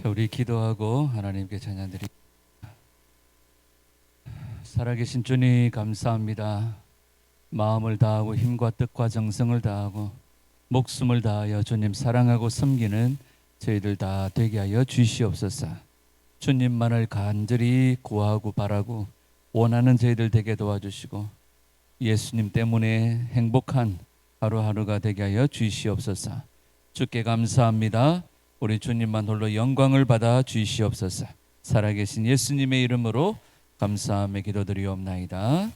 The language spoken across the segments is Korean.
자, 우리 기도하고 하나님께 찬양드립니다. 살아계신 주님 감사합니다. 마음을 다하고 힘과 뜻과 정성을 다하고 목숨을 다하여 주님 사랑하고 섬기는 저희들 다 되게 하여 주시옵소서. 주님만을 간절히 구하고 바라고 원하는 저희들 되게 도와주시고 예수님 때문에 행복한 하루하루가 되게 하여 주시옵소서. 주께 감사합니다. 우리 주님만 홀로 영광을 받아 주시옵소서. 살아계신 예수님의 이름으로 감사함에 기도드리옵나이다.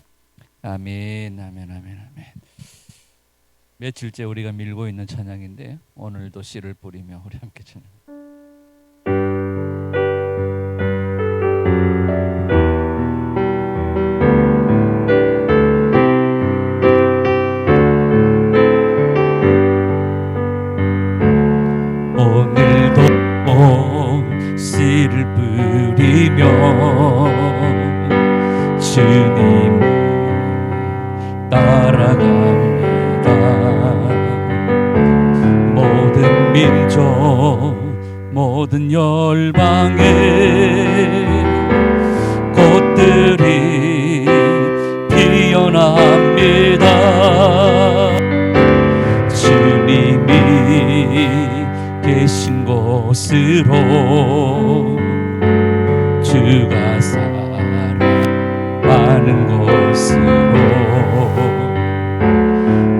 아멘, 아멘, 아멘, 아멘. 며칠째 우리가 밀고 있는 찬양인데 오늘도 씨를 뿌리며 우리 함께 찬양. 오늘도 씨를 뿌리며 주님을 따라갑니다. 모든 민족 모든 열방의 꽃들이 피어납니다. 주님이 계신 곳으로 주가 살아가는 곳으로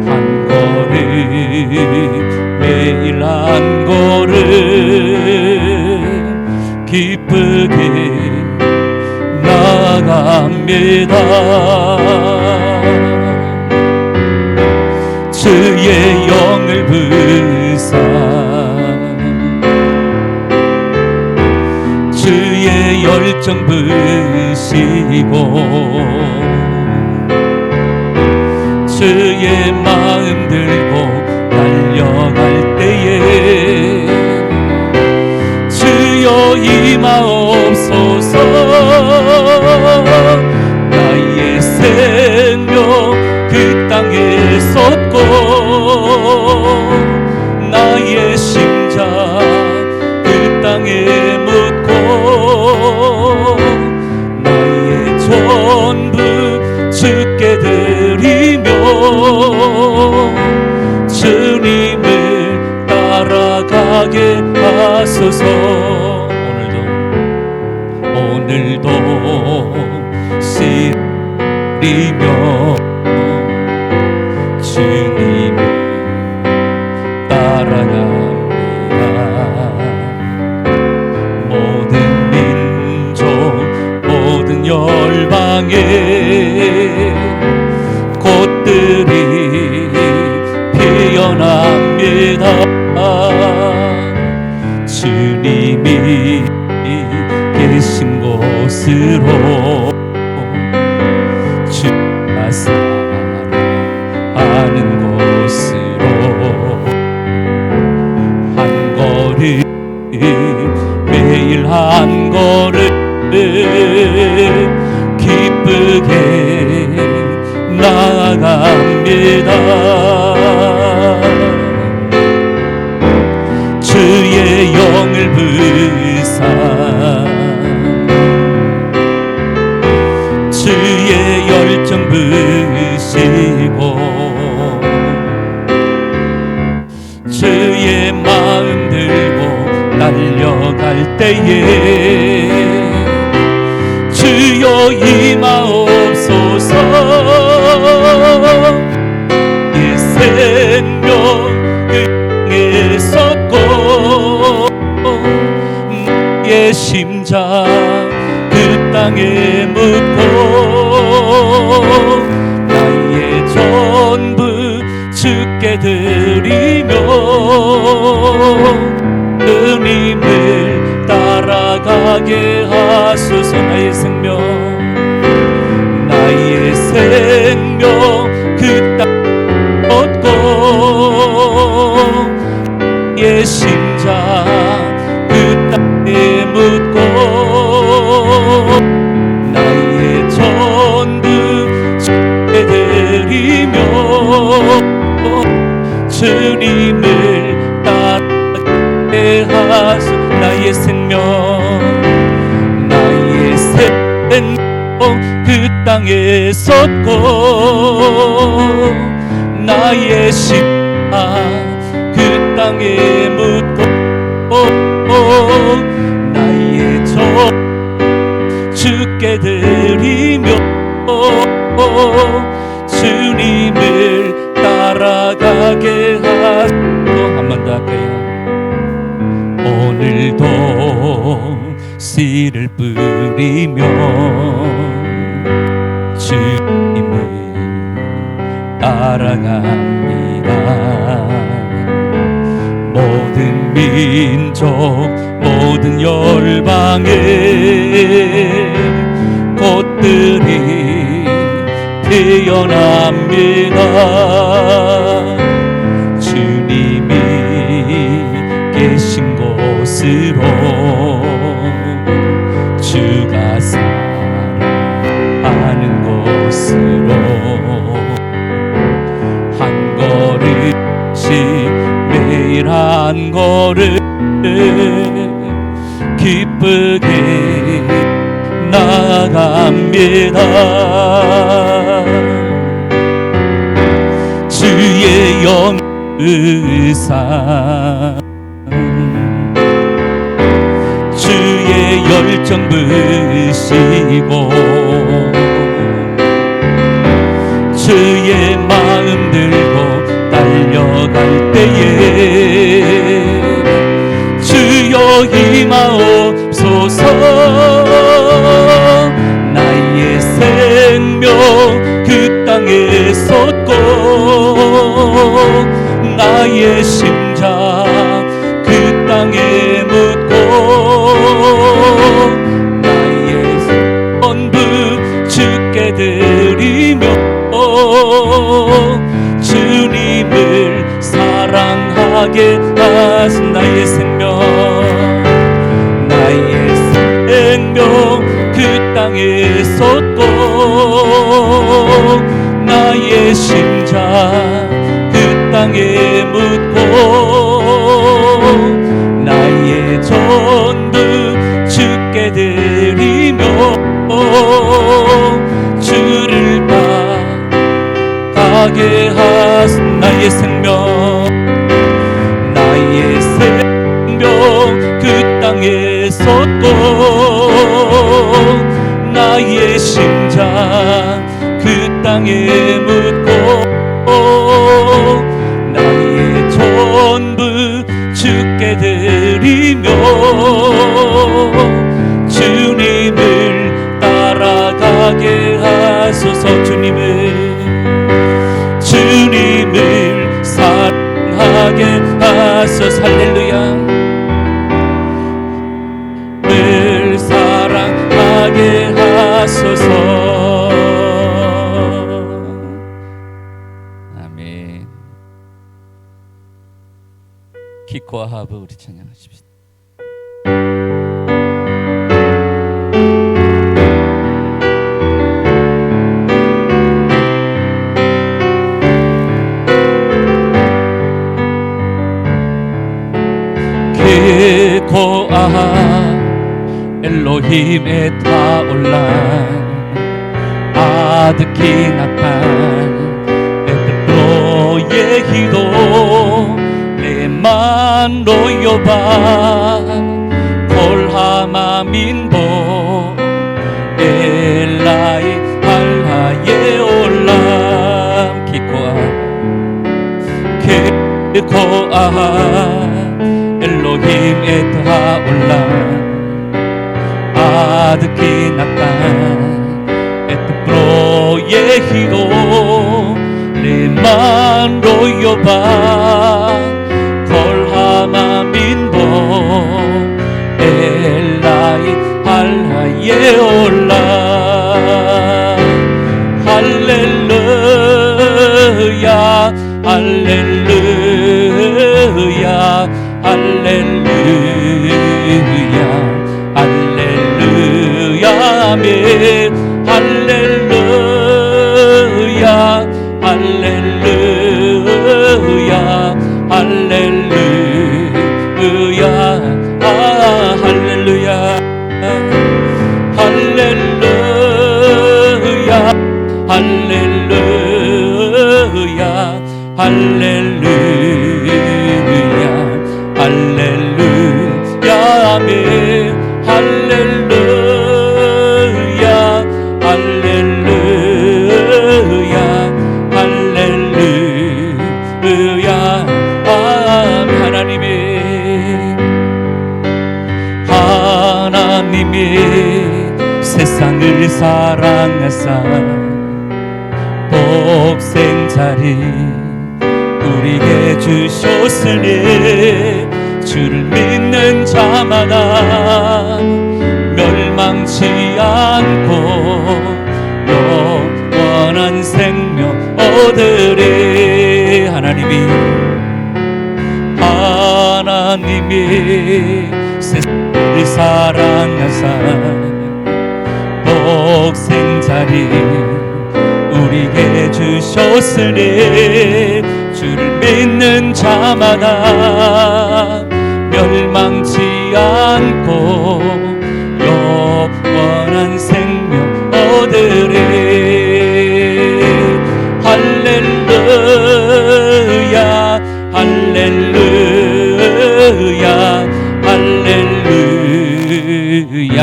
한 걸음 매일 한 걸음 기쁘게 나아갑니다. 주의 영을 부사 주의 열정 부시고 주의 마음 들고 달려갈 때에 주여 임하옵소서. 나의 생명 그 땅에 쏟고 나의 심장 그 땅에 묻고 나의 전부 주께 드리며 주님을 따라가게 하소서. 오늘도 씨리며 주님을 따라갑니다. 모든 민족 모든 열방의 꽃들이 피어납니다. 주님이 계신 곳으로 주가 살아가는 곳으로 한 걸음 매일 한 걸음 기쁘게 나아갑니다. 주의 영을 부사 주의 열정 부시고 주의 마음 들고 달려갈 때에 주여 임하옵소서. 이 생명 그 쏟고 나의 심장 그 땅에 묻고 나의 전부 주께 드리며 주님을 따라가게 하소서. 나의 생명 그 땅 묻고 나의 심장 그 땅에 묻고 나의 전부 주께 드리며 주님을 따라가게 하소서. 나의 생명 그 땅에 섰고 나의 심장 그 땅에 묻고 나의 저 주께 드리며 주님을 따라가게 하시고 한 번 더 할까요? 오늘도 씨를 뿌리며 주님을 따라갑니다. 모든 민족 모든 열방의 꽃들이 피어납니다. 주님이 계신 곳으로 주가 사랑하는 곳으로 한 걸음씩 매일 한 걸음 기쁘게 나아갑니다. 주의 영의상 주의 열정 부시고 주의 마음 들고 달려갈 때에 주여 임하옵소서. 나의 생명 그 땅에 섰고 나의 심장 그 땅에 묻고 나의 전부 주께 드리며 주님을 사랑하게 하신 나의 생명 그 땅에 섰고 나의 심장 그 땅에 묻고 나의 전부 주께 드리며 주를 따라가게 하신 나의 생명 그 땅에 섰고 나의 심장 그 땅에 묻고 나의 전부 주께 드리며 주님을 따라가게 하소서. 주님을 사랑하게 하소서. 할렐루야. 늘 사랑하게 하소서. 아멘. 기코와 하브 우리 찬양하십시다. 기코아 엘로힘 에타올란 아드키 나탄 에트로 예히도 레만 로요바 콜하마 민보 엘라이 할하예 올람 기코아 엘로힘 에타올란 아드키 나탄 에트프로 예히도 레만 로요바 콜하마 민보 엘라이 할하예 올라 할렐루야 할렐루야 할렐루야 할렐루야 아멘 할렐루야 할렐루야 할렐루야 아멘. 할렐루야 할렐루야 할렐루야 아멘. 하나님이 세상을 사랑하사 복생자리 우리에게 주셨으니 주를 믿는 자마다 멸망치 않고 영원한 생명 얻으리. 하나님이 세상을 사랑하사 복생자리 우리에게 주셨으니 주를 믿는 자마다 멸망치 않고 영원한 생명 얻으리. 할렐루야 할렐루야 할렐루야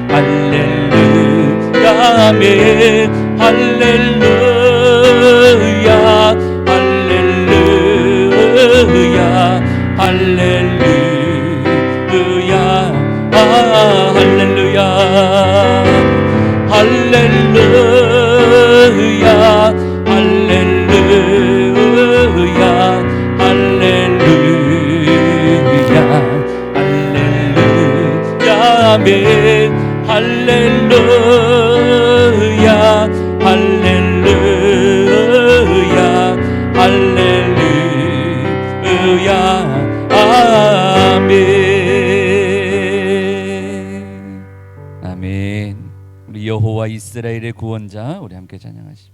할렐루야 아멘. 할렐루야 할렐루야 할렐루야 할렐루야 할렐루야 할렐루야 할렐루야 할렐루야 아멘. 할렐루야 할렐루야 할렐루야 아멘. 아멘. 우리 여호와 이스라엘의 구원자 우리 함께 찬양하십시오.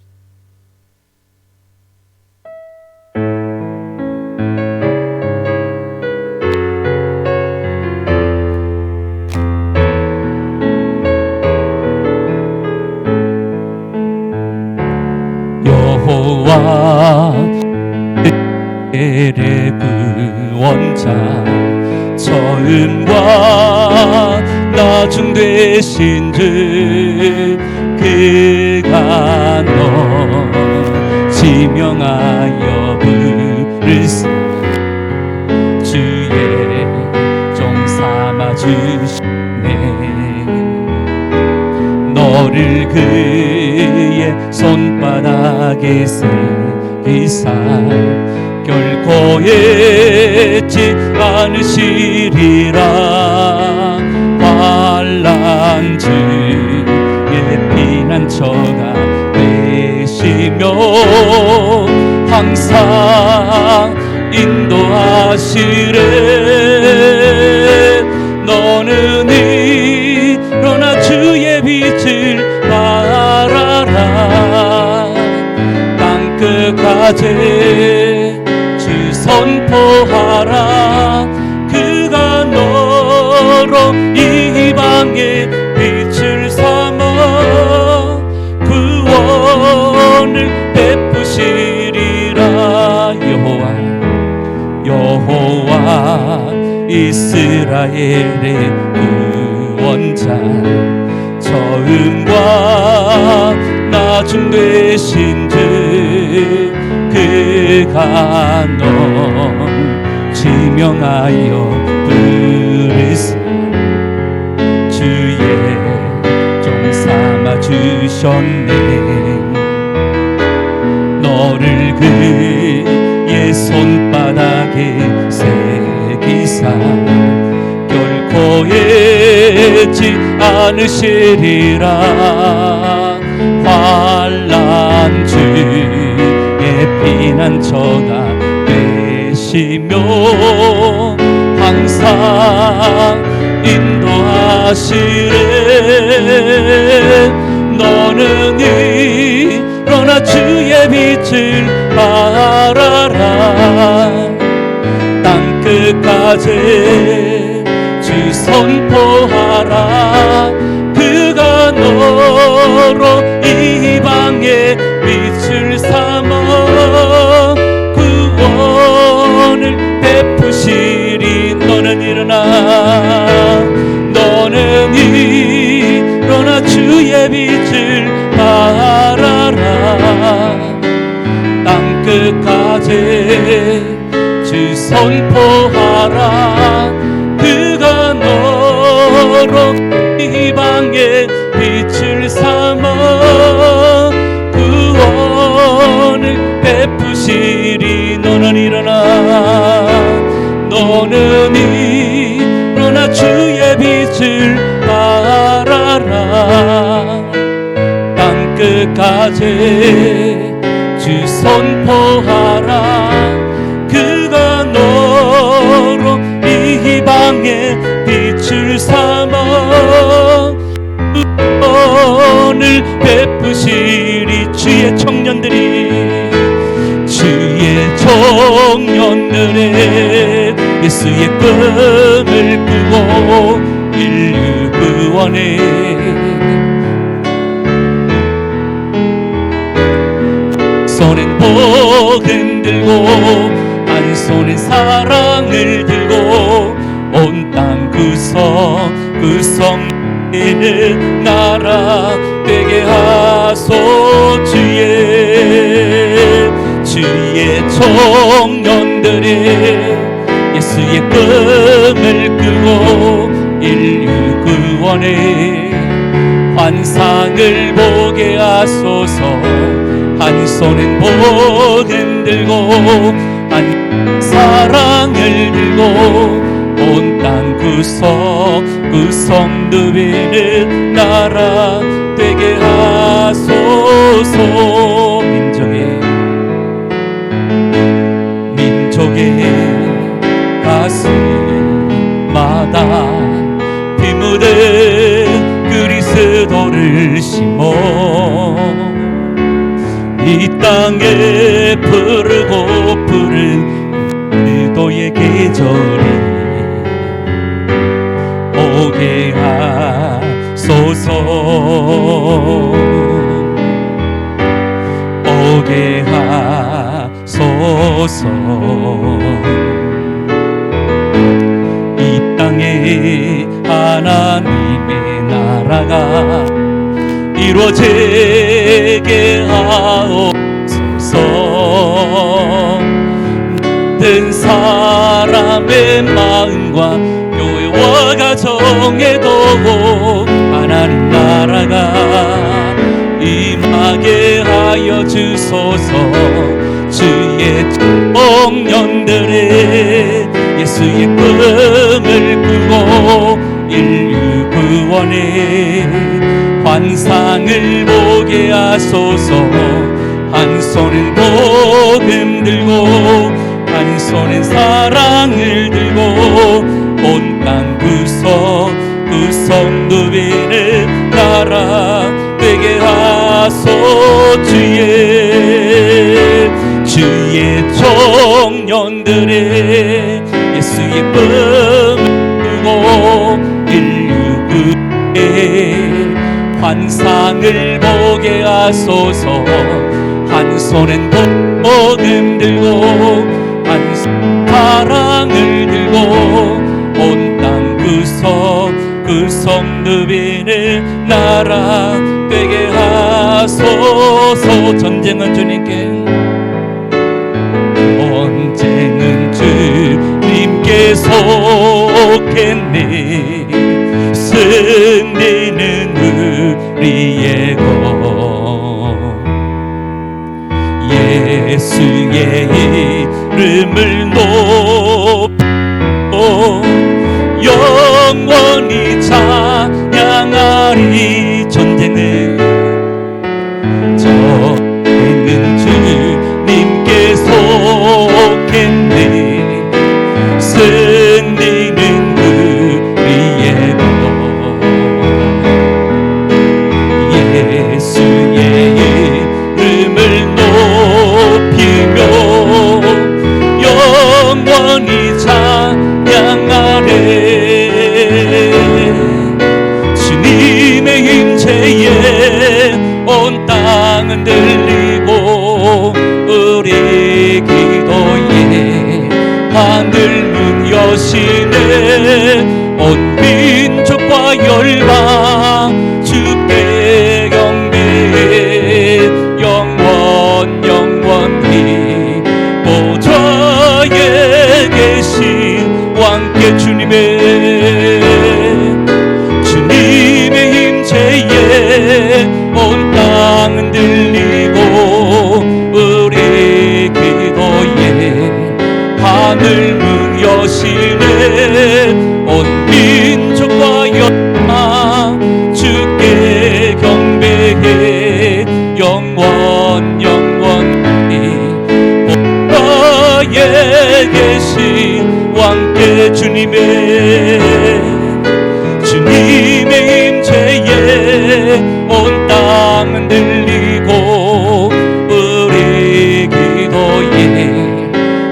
여호와 이스라엘의 구원자 처음과 나중 되신 주 그가 너 지명하여 부르사 주의 종 삼아 주시네. 너를 그의 손바닥에 새기사 결코 잊지 않으시리라. 환난 주의 피난처가 되시며 항상 인도하시래. 너는 일어나 주의 빛을 발하라. 땅끝까지 주 선포하라. 그가 너로 이방의 빛을 삼아 구원을 베푸시리라. 여호와 이스라엘의 구원자 처음과 나중 되신 주 그가 넌 지명하여 부르사 주의 종 삼아 주셨네. 너를 그의 손바닥에 새기사 결코 잊지 않으시리라. 환난 주의 피난처가 되시며 항상 인도하시래. 너는 일어나 주의 빛을 발하라. 땅끝까지 주 선포하라. 그가 너로 이방의 빛을 삼아 구원을 베푸시리. 너는 일어나 선포하라. 그가 너로 이방의 빛을 삼아 구원을 베푸시리. 너는 일어나, 너는 일어나 주의 빛을 발하라. 땅끝까지 주 선포하라. 그가 너로 이방의 빛을 삼아 구원을 베푸시리. 주의 청년들이, 주의 청년들의 예수의 꿈을 꾸고 인류 구원에 손엔 복음 들고 한 손엔 사랑을 들고 온 땅 구성되는 나라 되게 하소. 주의 청년들의 예수의 꿈을 꾸고 인류 구원의 환상을 보게 하소서. 한 손엔 복음 들고 한 사랑을 들고 온 땅 구성 누비는 나라 되게 하소서. 민족의 가슴마다 피 묻은 그리스도를 심어 이 땅에 푸르고 푸른 그도의 계절이 오게 하소서. 오게 하소서. 이 땅에 하나님의 나라가 이루어지게 하옵소서. 모든 사람의 마음과 교회와 가정에도 하나님 나라가 임하게 하여 주소서. 주의 청년들의 예수의 꿈을 꾸고 인류 구원의 환상을 보게 하소서. 한 손은 복음 들고 한 손엔 사랑을 들고 온 땅 구성 누비는 나라 되게 하소. 주의 청년들의 예수의 꿈을 꾸고 인류 구원의 환상을 보게 하소서. 한 손엔 복음 들고 한 손 사랑을 들고 온 땅 구성 누비는 나라 되게 하소서. 전쟁은 주님께, 전쟁은 주님께 속했네. 승리는 우리의 것. 예수의 이름을 높이고 영원히 찬양하리. 전쟁은 주님께 속했네. 승리는 우리의 것. 예수의 이름을 높이며 영원히 찬양하리. 주님의 임재에 온 땅은 들리고 우리 기도에 하늘 문 여시네. 온 민족과 열방 주께 경배 영원히 보좌에 주님의 임재에 온 땅은 들리고 우리 기도에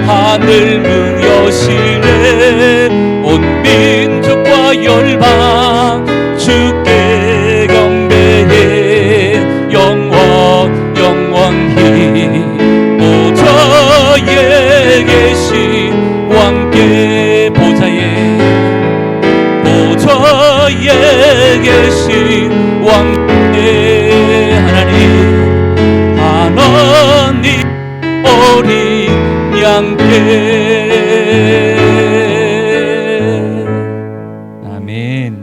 하늘 문 여시네 온 민족과 열방 주께 경배해 영원히 보좌에 계신 왕께 보좌에 계신 왕께 하나님 어린 양께 아멘.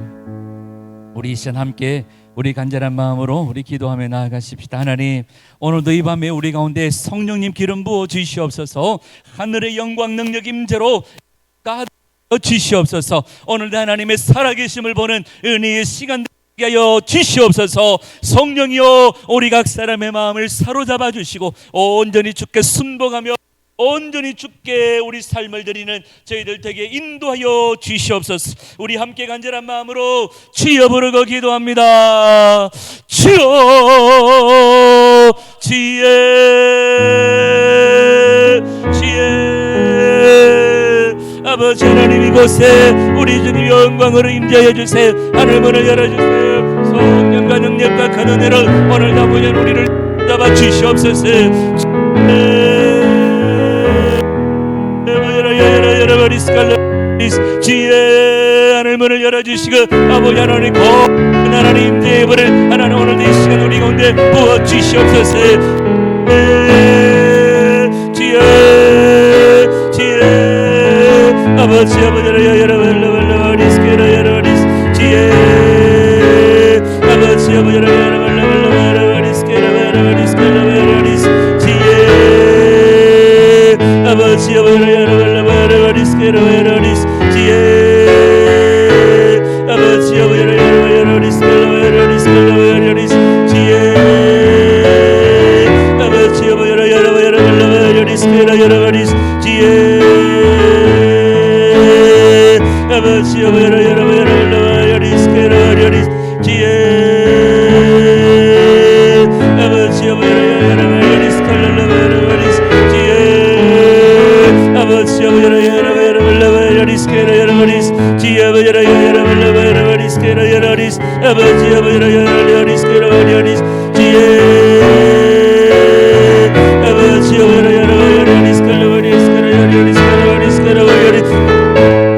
우리 이 시간 함께 우리 간절한 마음으로 우리 기도하며 나아가십시다. 하나님, 오늘도 이 밤에 우리 가운데 성령님 기름 부어 주시옵소서. 하늘의 영광 능력 임재로 가득 주시옵소서. 오늘도 하나님의 살아계심을 보는 은혜의 시간 되게 하여 주시옵소서. 성령이여 우리 각 사람의 마음을 사로잡아 주시고 온전히 주께 순복하며 온전히 주께 우리 삶을 드리는 저희들 되게 인도하여 주시옵소서. 우리 함께 간절한 마음으로 주여 부르고 기도합니다. 주여 지혜 아버지 하나님, 이곳에 우리 주님 영광으로 임재해 주세요. 하늘 문을 열어주세요. 성령과 능력과 큰 은혜를 오늘도 아버지 우리를 잡아 주시옵소서. 지혜 하늘 문을 열어주시고 아버지 하나님 거룩한 하나님 임재해 버릴 하나님 오늘도 이 시간 우리 가운데 부어 주시옵소서. 지혜 아버지 아버지를 여러분을 여러리스 지혜 아버지 아버지를 여러분을 지혜 아버지 아버지를 여러분을 지혜 아버지 아버지를 여러분을 지혜 아버지 아버지를 여러분을 지혜 아버지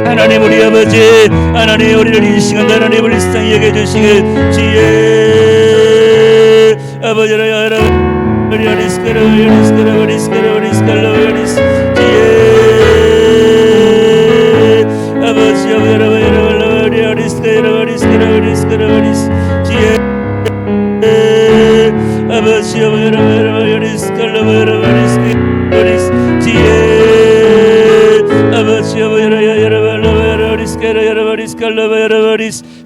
하나님 우리 아버지 하나님 우리를 이 시간 하나님 우리 세상에 여겨 주시길 지혜 아버지를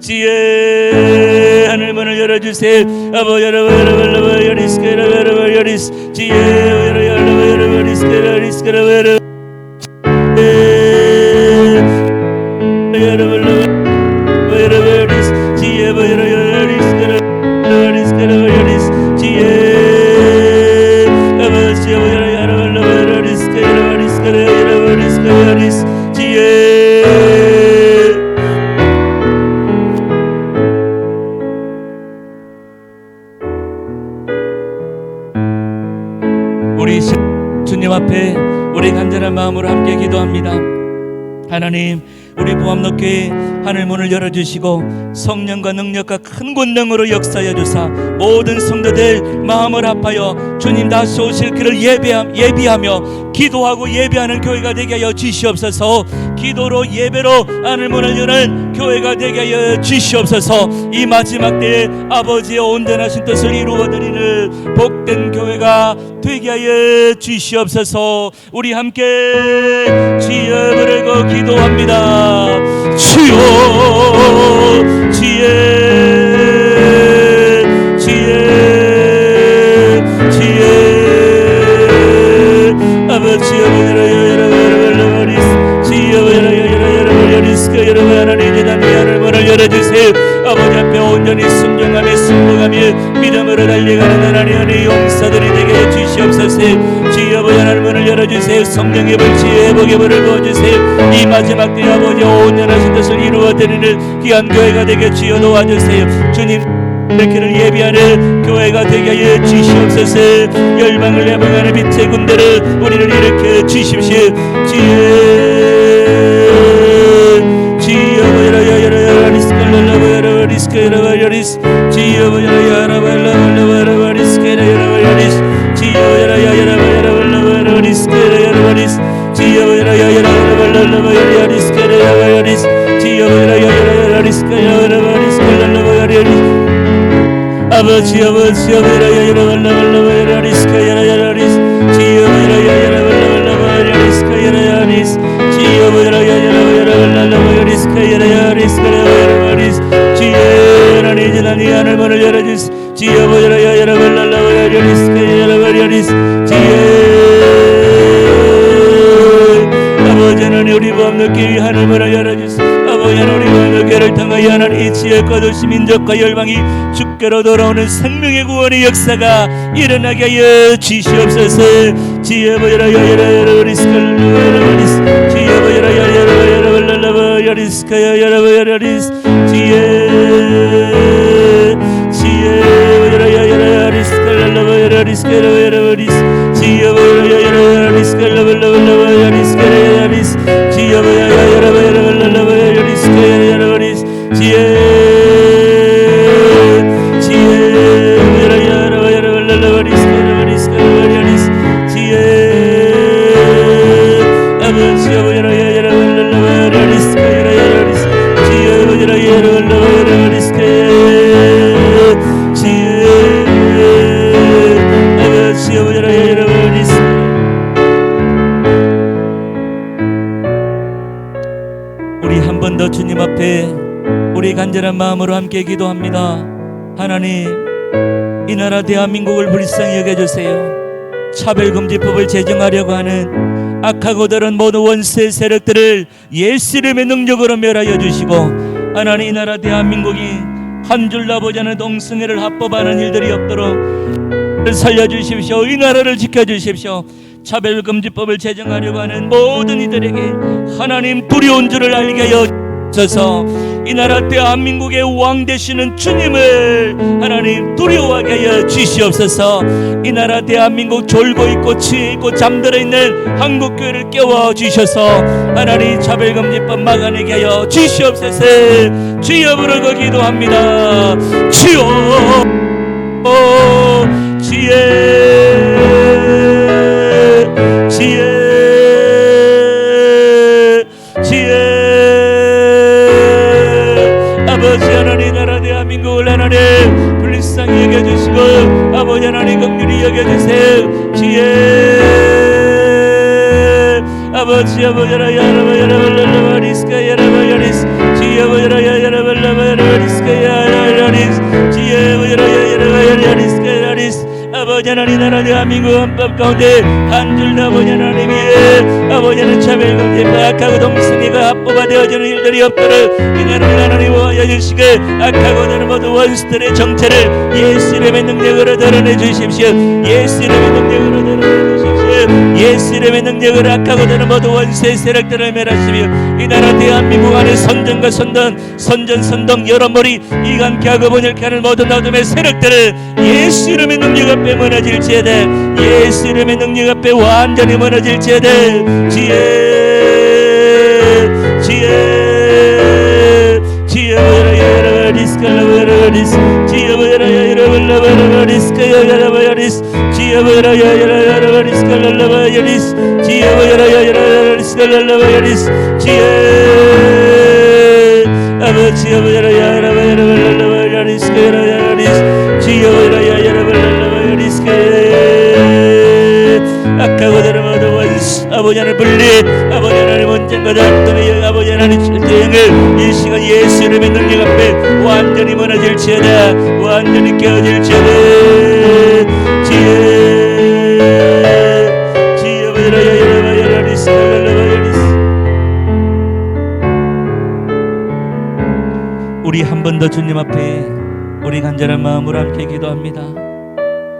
지혜 하늘 문을 열어주세요. 아버 여러분 지혜 우리 주님 앞에 우리 간절한 마음으로 함께 기도합니다. 하나님, 우리 부암노교회 하늘 문을 열어주시고 성령과 능력과 큰 권능으로 역사하여 주사 모든 성도들 마음을 합하여 주님 다시 오실 그를 예비하며 기도하고 예배하는 교회가 되게 하여 주시옵소서. 기도로 예배로 하늘 문을 여는 교회가 되게 하여 주시옵소서. 이 마지막 때에 아버지의 온전하신 뜻을 이루어드리는 복된 교회가 되게 하여 주시옵소서. 우리 함께 주여 부르고 기도합니다. 주여 지혜 아버지 아버지라 여러분 지혜 온전히 순종하며 승복하며 믿음으로 달려가는 하나님의 용사들이 되게 주시옵소서. 주여 아버지 하나님 문을 열어주세요. 성령의 불치의 회복의 불을 부어주세요. 이 마지막 때에 아버지 온전하신 뜻을 이루어드리는 귀한 교회가 되게 주여 도와주세요. 주님 이렇게를 예비하는 교회가 되게 하여 주시옵소서. 열방을 예방하는 빛의 군대를 우리를 일으켜 주십시오. 아버지 아버지 하늘 문을 열어주시오. 아버지 하나님 우리 범죄 하늘 문을 열어주시오. 아버지 하나님 우리 교회를 통하여 하나님 지혜 거두시 민족과 열방이 주께로 돌아오는 생명의 구원의 역사가 일어나게 하여 주시옵소서. 지혜 보여라 우리 한 번 더 주님 앞에 우리 간절한 마음으로 함께 기도합니다. 하나님, 이 나라 대한민국을 불쌍히 여겨주세요. 차별금지법을 제정하려고 하는 악하고 더러운 모든 원수의 세력들을 예수 이름의 능력으로 멸하여 주시고, 하나님 이 나라 대한민국이 한 줄 나보지 않은 동성애를 합법하는 일들이 없도록 살려주십시오. 이 나라를 지켜주십시오. 차별금지법을 제정하려고 하는 모든 이들에게 하나님 두려운 줄을 알게 하여 주셔서 이 나라 대한민국의 왕 되시는 주님을 하나님 두려워하게 하여 주시옵소서. 이 나라 대한민국 졸고 있고 취해 있고 잠들어 있는 한국교회를 깨워 주셔서 하나님 차별금지법 막아내게 하여 주시옵소서. 주여 부르고 기도합니다. 주여 아버지 하나님 나라 대한민국을 하나님 불쌍히 여겨주시고 아버지 하나님 긍휼히 여겨주세요. 아버지 아버지 하나님 나라 대한민국 헌법 가운데 한 줄 아버지 하나님이 아버지 하나님 차별금지법 악하고 동성애가 합법화되어지는 일들이 없도록 이 나라를 하나님 보호하여 주시고 악하고 다른 모든 원수들의 정체를 예수 이름의 능력으로 드러내 주십시오. 예수 이름의 능력으로 드러내 주십시오. 예수 이름의 능력으로 악하고 다른 모든 원수의 세력들을 멸하시며 이 나라 대한민국 안에 선전과 선동 여러머리 이간케 하고 번역케 하는 모든 어둠의 세력들을 예수 이름의 능력 앞에 무너질지어다. 예수 이름의 능력 앞에 완전히 무너질지어다. 악하고 다른 모든 원수 아버지 하나님 분리 아버지 하나님 언젠가 다툼의 아버지 하나님 대응을 이 시간 예수 이름의 능력 앞에 완전히 무너질지어다. 완전히 깨어질지어다. 우리 한 번 더 주님 앞에 우리 간절한 마음으로 함께 기도합니다.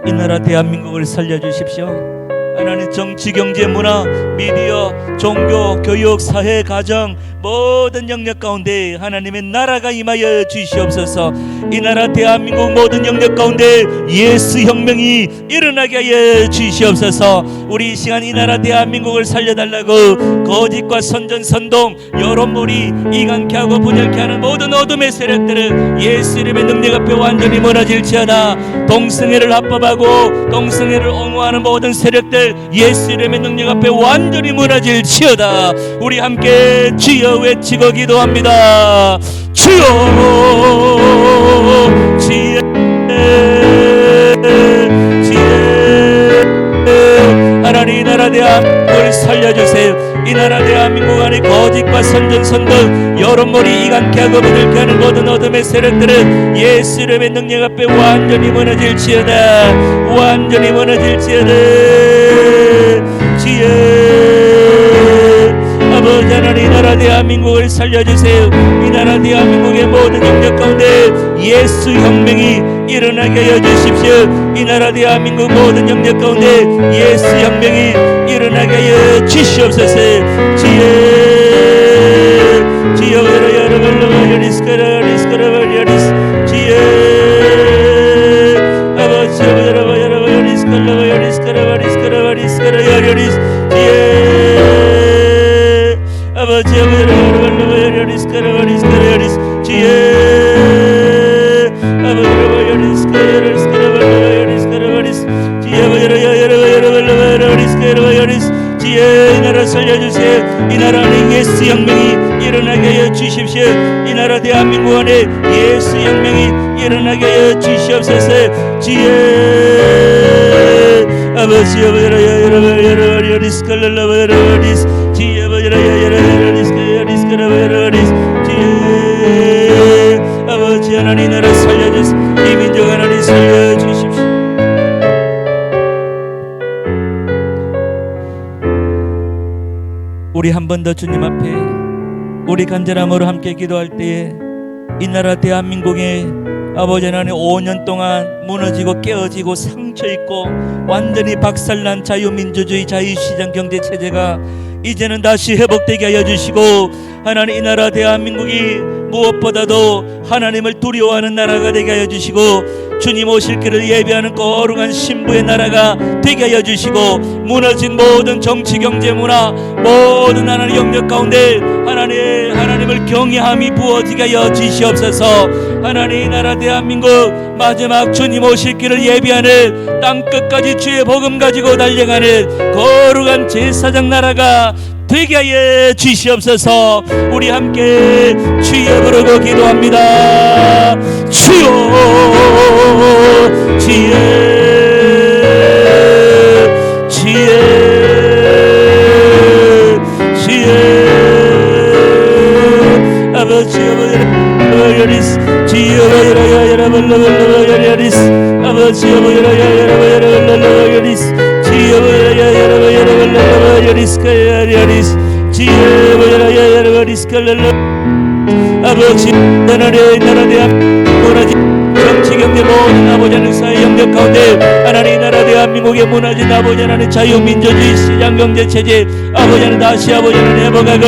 이 나라 대한민국을 살려주십시오. 하나님, 정치, 경제, 문화, 미디어, 종교, 교육, 사회, 가정 모든 영역 가운데 하나님의 나라가 임하여 주시옵소서. 이 나라 대한민국 모든 영역 가운데 예수 혁명이 일어나게 하여 주시옵소서. 우리 이 시간 이 나라 대한민국을 살려달라고 거짓과 선전, 선동, 여론몰이 이간케 하고 분열케 하는 모든 어둠의 세력들은 예수 이름의 능력 앞에 완전히 무너질지어다. 동성애를 합법하고 동성애를 옹호하는 모든 세력들 예수 이름의 능력 앞에 완전히 무너질지어다. 우리 함께 주여 외치고 기도합니다. 주여, 지혜, 하나님, 이 나라 대한민국을 살려주세요. 이 나라 대한민국 안에 거짓과 선전, 선동, 여론몰이 이간케 하고 분열케 하는 모든 어둠의 세력들은 예수 이름의 능력 앞에 완전히 무너질지어다. 완전히 무너질지어다. 아버지 하나님, 이 나라 대한민국을 살려주세요. 이 나라 대한민국의 모든 영역 가운데 예수 혁명이 일어나게 하여 주십시오. 이 나라 대한민국 모든 영역 가운데 예수 혁명이 일어나게 하여 주시옵소서. 지혜, 지혜, 지혜, 아버지 이 나라 살려주세요. 이 나라 안에 예수 혁명이 일어나게 하여 주십시오. 이 나라 대한민국 안에 예수 혁명이 일어나게 하여 주시옵소서. 지혜, 아버지 아버지 하나님, 나라 살려주시오. 이 민족 하나님 살려주십시오. 우리 한 번 더 주님 앞에 우리 간절함으로 함께 기도할 때에 이 나라 대한민국에 아버지 하나님 5년 동안 무너지고 깨어지고 상처있고 완전히 박살난 자유민주주의 자유시장 경제체제가 이제는 다시 회복되게 하여 주시고, 하나님 이 나라 대한민국이 무엇보다도 하나님을 두려워하는 나라가 되게 하여 주시고, 주님 오실 길을 예비하는 거룩한 신부의 나라가 되게 하여 주시고, 무너진 모든 정치 경제 문화 모든 하나님 영역 가운데 하나님을 경외함이 부어지게 하여 주시옵소서. 하나님 이 나라 대한민국 마지막 주님 오실 길을 예비하는 땅끝까지 주의 복음 가지고 달려가는 거룩한 제사장 나라가 되게 하여 주시옵소서. 우리 함께 주여 부르고 기도합니다. 주여, 지혜, 지혜, 지혜, 아버지 여리스 지혜 여리스 아버지 여리스 아버지 하나님 나라 대한민국 정치 경제 모든 아버지 하나님 사회 영역 가운데 하나님 나라 대한민국의 무너진 아버지 하나님 자유민주주의 시장 경제체제 아버지 하나님 다시 아버지 하나님 회복하고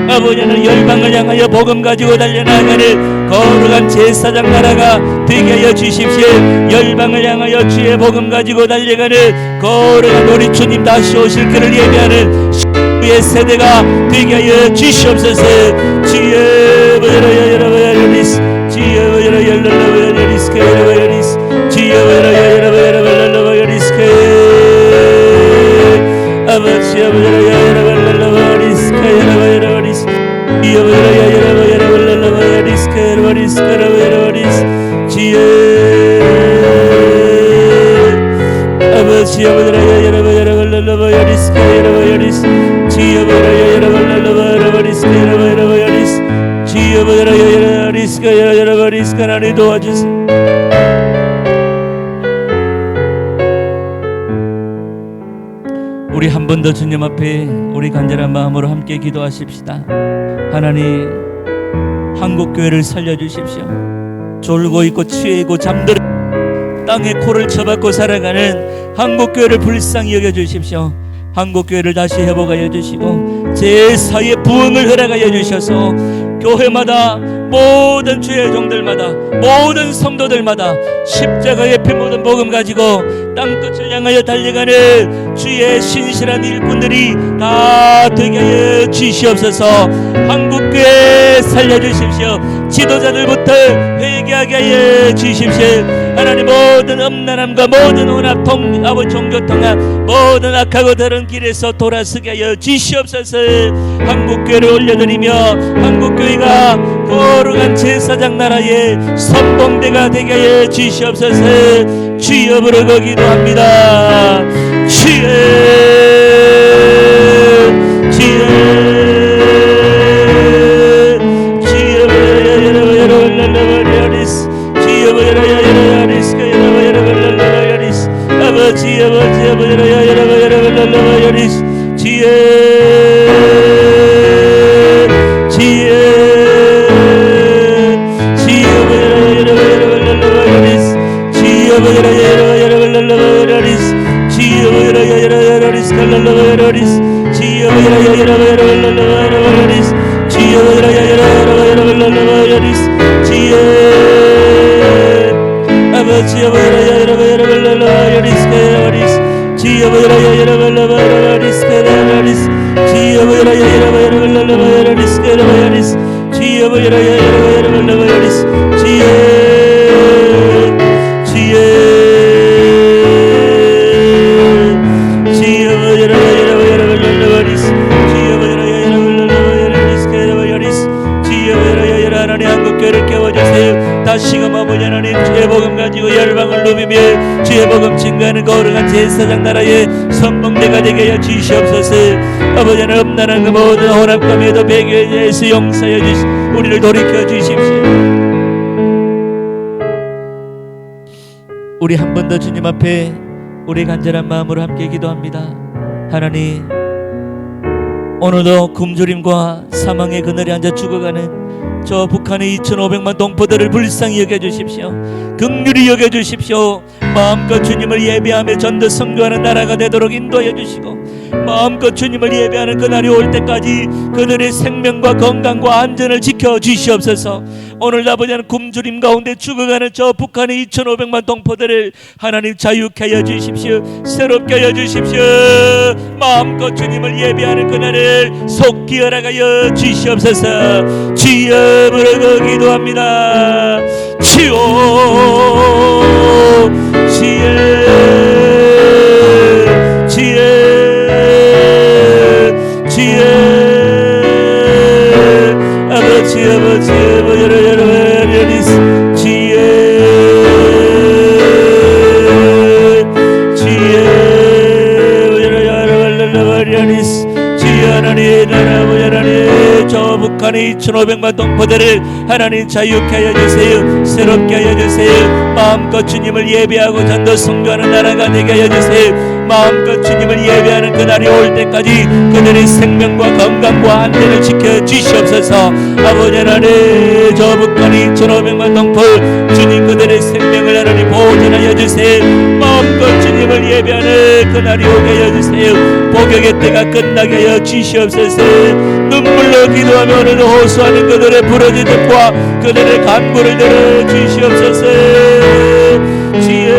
아버지 하나님 열방을 향하여 복음 가지고 달려나가는 거룩한 제사장 나라가 되게 하여 주십시오. 열방을 향하여 주의 복음 가지고 달려가는 거룩한 우리 주님 다시 오실 길을 예비하는 주의 세대가 되게 하여 주시옵소서. 주여 여러분리스 주여 여러분리스 주여 여러분리스 아버지 여러분리스 지혜 아버지 하나님 도와주세요. 우리 한 번 더 주님 앞에 우리 간절한 마음으로 함께 기도하십시다. 하나님 한국교회를 살려주십시오. 졸고 있고 취해 있고 잠들어 땅에 코를 쳐박고 살아가는 한국교회를 불쌍히 여겨주십시오. 한국교회를 다시 회복하여 주시고 제사의 부흥을 허락하여 주셔서 교회마다 모든 주의 종들마다 모든 성도들마다 십자가의 피 묻은 복음 가지고 땅끝을 향하여 달려가는 주의 신실한 일꾼들이 다 되게 하여 주시옵소서. 한국교회 살려주십시오. 지도자들부터 회개하게 하여 주십시오. 하나님 모든 음란함과 모든 혼합 종교 통합 모든 악하고 더러운 길에서 돌아서게 하여 주시옵소서. 한국교회를 올려드리며 한국교회가 거룩한 제사장 나라의 선봉대가 되게 하여 주시옵소서. 주여 부르고 기도합니다. 주여 다시금 아버지 하나님 주의 복음 가지고 열방을 누비며 주의 복음 증거하는 거룩한 제사장 나라의 선봉대가 되게 하여 주시옵소서. 아버지 하나님 음란한 그 모든 혼합감에도 배교에 대해서 용서하여 주시 우리를 돌이켜 주십시오. 우리 한 번 더 주님 앞에 우리 간절한 마음으로 함께 기도합니다. 하나님, 오늘도 굶주림과 사망의 그늘에 앉아 죽어가는 저 북한의 2,500만 동포들을 불쌍히 여겨주십시오. 긍휼히 여겨주십시오. 마음껏 주님을 예배하며 전도 선교하는 나라가 되도록 인도해 주시고 마음껏 주님을 예배하는 그날이 올 때까지 그들의 생명과 건강과 안전을 지켜주시옵소서. 오늘 아버지 하나님 굶주림 가운데 죽어가는 저 북한의 2,500만 동포들을 하나님 자유케 하여 주십시오. 새롭게 하여 주십시오. 마음껏 주님을 예배하는 그날을 속히 허락하여 주시옵소서. 주여 부르고 기도합니다. 주여 주여 주여 주여 아버지 아버지 여러분 주여 주여 주여 하나님 하나님 저 북한의 2,500만 동포들을 하나님 자유케 하여 주세요. 새롭게 하여 주세요. 마음껏 주님을 예배하고 전도 선교하는 나라가 되게 하여 주세요. 마음껏 주님을 예배하는 그날이 올 때까지 그들의 생명과 건강과 안전을 지켜주시옵소서. 아버지 하나님 저 북한의 2,500만 동포 주님 그들의 생명을 하나님 보존하여 주세요. 마음껏 주님을 예배하는 그날이 오게 하여 주세요. 복역의 때가 끝나게 하여 주시옵소서. 눈물로 기도하며 오늘도 호소하는 그들의 부르짖음과 그들의 간구를 들어 주시옵소서. 주여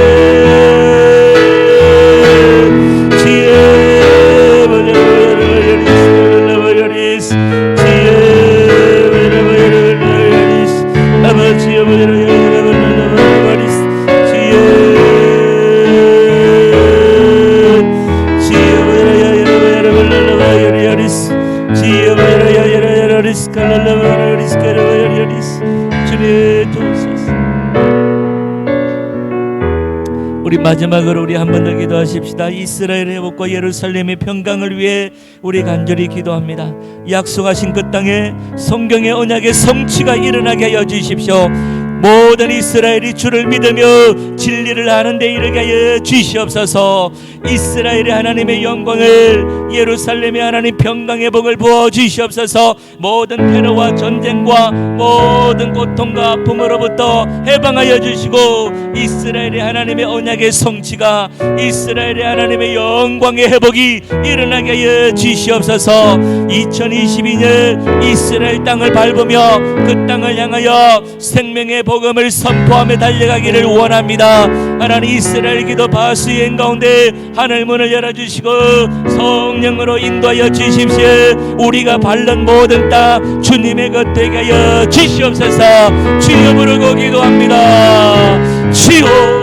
우리 마지막으로 우리 한 번 더 기도하십시다. 이스라엘의 회복과 예루살렘의 평강을 위해 우리 간절히 기도합니다. 약속하신 그 땅에 성경의 언약의 성취가 일어나게 하여 주십시오. 모든 이스라엘이 주를 믿으며 진리를 아는 데 이르게 하여 주시옵소서. 이스라엘의 하나님의 영광을, 예루살렘의 하나님 평강의 복을 부어 주시옵소서. 모든 테러와 전쟁과 모든 고통과 아픔으로부터 해방하여 주시고, 이스라엘의 하나님의 언약의 성취가, 이스라엘의 하나님의 영광의 회복이 일어나게 하여 주시옵소서. 2022년 이스라엘 땅을 밟으며 그 땅을 향하여 생명의 복음을 선포하며 달려가기를 원합니다. 하나님, 이스라엘 기도 바수행 가운데 하늘 문을 열어주시고 성령으로 인도하여 주십시오. 우리가 밟는 모든 땅 주님의 것 되게 하여 주시옵소서. 주여 부르고 기도합니다. 주여,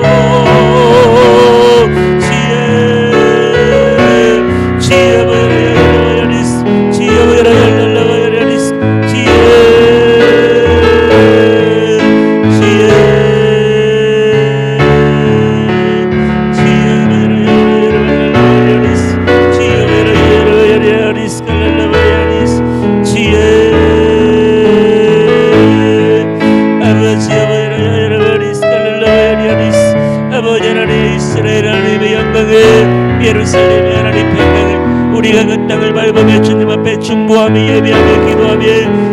예루살렘의 하나님 평강을, 우리가 그 땅을 밟으며 주님 앞에 중보하며 예배하며 기도하며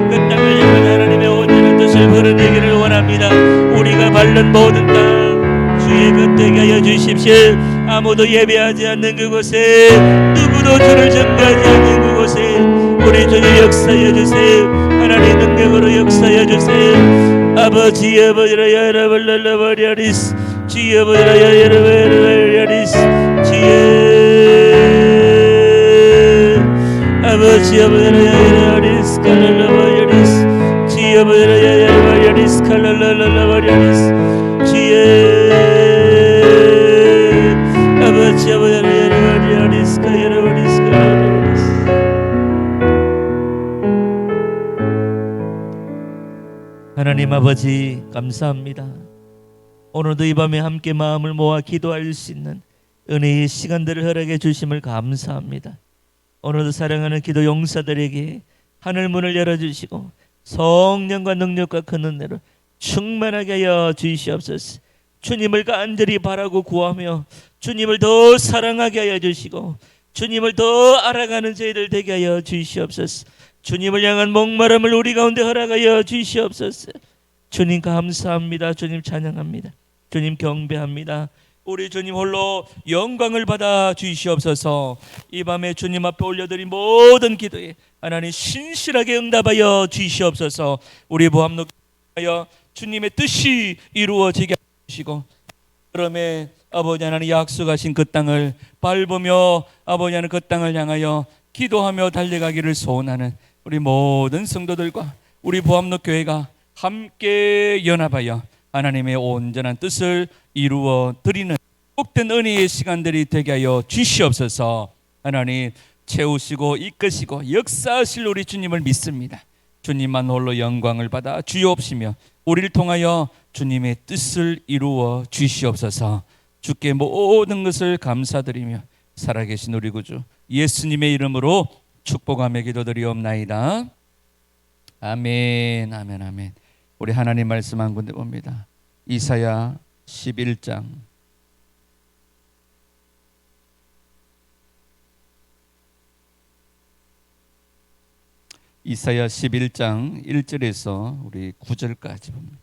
그 땅을 향한 하나님의 온전한 뜻을 부르내기를 원합니다. 우리가 밟는 모든 땅 주의 것 되게 하여 주십시오. 아무도 예배하지 않는 그곳에, 누구도 주를 전가하지 않는 그곳에 우리 주님 역사하여 주세요. 하나님 능력으로 역사하여 주세요. 아버지 아버지라 여러분들러버려리스, 주여 아버지라 여러분들러버려리스, 아버지 아버지라 여리스 칼랄라바야리스, 주여 아버지라 여리스 칼랄라바야리스, 주여 아버지 아버지라 여리스 칼랄라바야리스 칼랄라바야리스. 하나님 아버지 감사합니다. 오늘도 이 밤에 함께 마음을 모아 기도할 수 있는 은혜의 시간들을 허락해 주심을 감사합니다. 오늘도 사랑하는 기도 용사들에게 하늘 문을 열어주시고 성령과 능력과 큰 은혜로 충만하게 하여 주시옵소서. 주님을 간절히 바라고 구하며 주님을 더 사랑하게 하여 주시고 주님을 더 알아가는 저희들 되게 하여 주시옵소서. 주님을 향한 목마름을 우리 가운데 허락하여 주시옵소서. 주님 감사합니다. 주님 찬양합니다. 주님 경배합니다. 우리 주님 홀로 영광을 받아 주시옵소서. 이 밤에 주님 앞에 올려드린 모든 기도에 하나님 신실하게 응답하여 주시옵소서. 우리 보암록하여 주님의 뜻이 이루어지게 하시고, 그러면 아버지 하나님 약속하신 그 땅을 밟으며 아버지 하나님 그 땅을 향하여 기도하며 달려가기를 소원하는 우리 모든 성도들과 우리 보암록 교회가 함께 연합하여 하나님의 온전한 뜻을 이루어 드리는 복된 은혜의 시간들이 되게 하여 주시옵소서. 하나님 채우시고 이끄시고 역사하실 우리 주님을 믿습니다. 주님만 홀로 영광을 받아 주옵시며 우리를 통하여 주님의 뜻을 이루어 주시옵소서. 주께 모든 것을 감사드리며 살아계신 우리 구주 예수님의 이름으로 축복하며 기도드리옵나이다. 아멘, 아멘, 아멘. 우리 하나님 말씀 한 군데 봅니다. 이사야 11장 이사야 11장 1절에서 우리 9절까지 봅니다.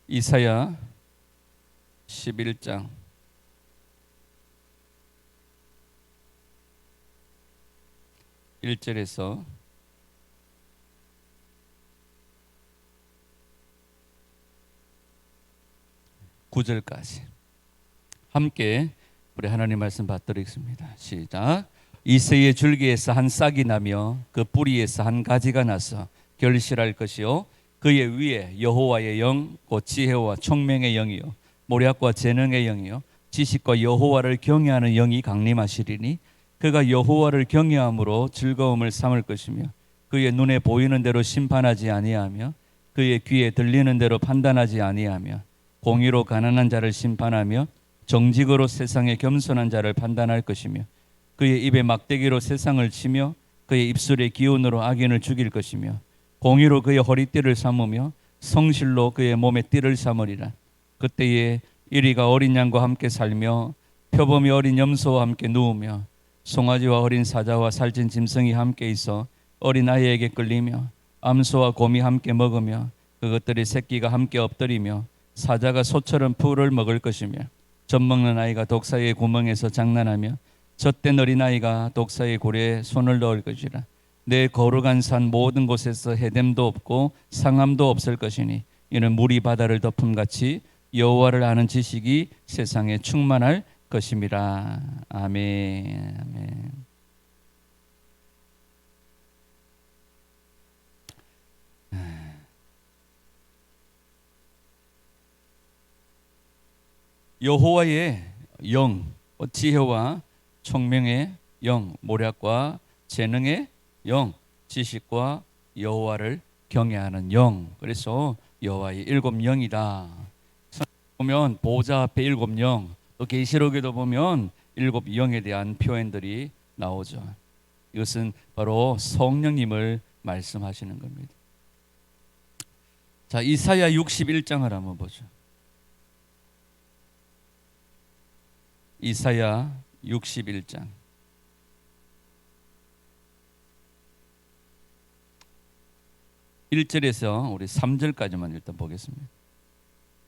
이사야 11장 1절에서 9절까지 함께 우리 하나님 말씀 받드리겠습니다. 시작. 이새의 줄기에서 한 싹이 나며 그 뿌리에서 한 가지가 나서 결실할 것이요 그의 위에 여호와의 영 곧 지혜와 총명의 영이요 모략과 재능의 영이요 지식과 여호와를 경외하는 영이 강림하시리니 그가 여호와를 경외함으로 즐거움을 삼을 것이며 그의 눈에 보이는 대로 심판하지 아니하며 그의 귀에 들리는 대로 판단하지 아니하며 공의로 가난한 자를 심판하며 정직으로 세상의 겸손한 자를 판단할 것이며 그의 입에 막대기로 세상을 치며 그의 입술의 기운으로 악인을 죽일 것이며 공의로 그의 허리띠를 삼으며 성실로 그의 몸에 띠를 삼으리라. 그때에 이리가 어린 양과 함께 살며 표범이 어린 염소와 함께 누우며 송아지와 어린 사자와 살찐 짐승이 함께 있어 어린 아이에게 끌리며 암소와 곰이 함께 먹으며 그것들의 새끼가 함께 엎드리며 사자가 소처럼 풀을 먹을 것이며 젖먹는 아이가 독사의 구멍에서 장난하며 젖된 어린아이가 독사의 고래에 손을 넣을 것이라. 내 거룩한 산 모든 곳에서 해됨도 없고 상함도 없을 것이니 이는 물이 바다를 덮음같이 여호와를 아는 지식이 세상에 충만할 것임이라. 아멘. 아멘. 여호와의 영, 지혜와 총명의 영, 모략과 재능의 영, 지식과 여호와를 경외하는 영. 그래서 여호와의 일곱 영이다. 보면 보좌 앞에 일곱 영, 또 계시록에도 보면 일곱 영에 대한 표현들이 나오죠. 이것은 바로 성령님을 말씀하시는 겁니다. 자, 이사야 61장을 한번 보죠. 이사야 61장 1절에서 우리 3절까지만 일단 보겠습니다.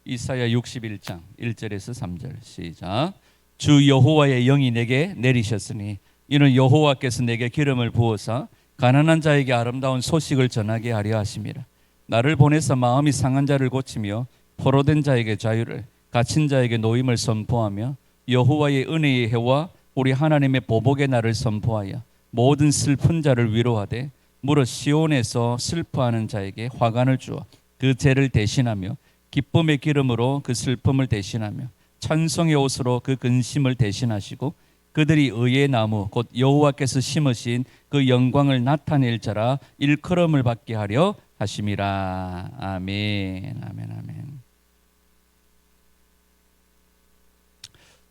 이사야 61장 1절에서 3절 시작. 주 여호와의 영이 내게 내리셨으니 이는 여호와께서 내게 기름을 부어서 가난한 자에게 아름다운 소식을 전하게 하려 하심이라. 나를 보내서 마음이 상한 자를 고치며 포로된 자에게 자유를, 갇힌 자에게 노임을 선포하며 여호와의 은혜의 해와 우리 하나님의 보복의 날을 선포하여 모든 슬픈 자를 위로하되 무릇 시온에서 슬퍼하는 자에게 화관을 주어 그 죄를 대신하며 기쁨의 기름으로 그 슬픔을 대신하며 찬송의 옷으로 그 근심을 대신하시고 그들이 의의 나무 곧 여호와께서 심으신 그 영광을 나타낼 자라 일컬음을 받게 하려 하심이라. 아멘. 아멘. 아멘.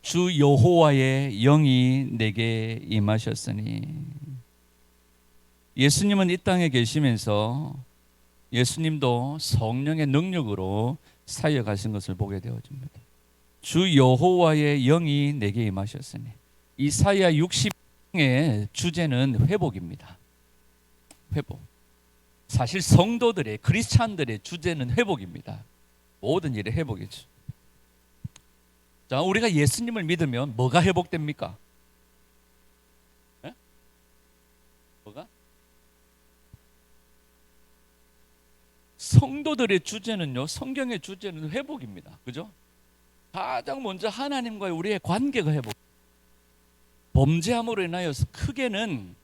주 여호와의 영이 내게 임하셨으니, 예수님은 이 땅에 계시면서 예수님도 성령의 능력으로 사역하신 것을 보게 되어집니다. 주 여호와의 영이 내게 임하셨으니, 이사야 60장의 주제는 회복입니다. 회복. 사실 성도들의, 크리스찬들의 주제는 회복입니다. 모든 일의 회복이죠. 자, 우리가 예수님을 믿으면 뭐가 회복됩니까? 네? 뭐가? 성도들의 주제는요, 성경의 주제는 회복입니다. 그죠? 가장 먼저 하나님과의 우리의 관계가 회복. 범죄함으로 인하여서 크게는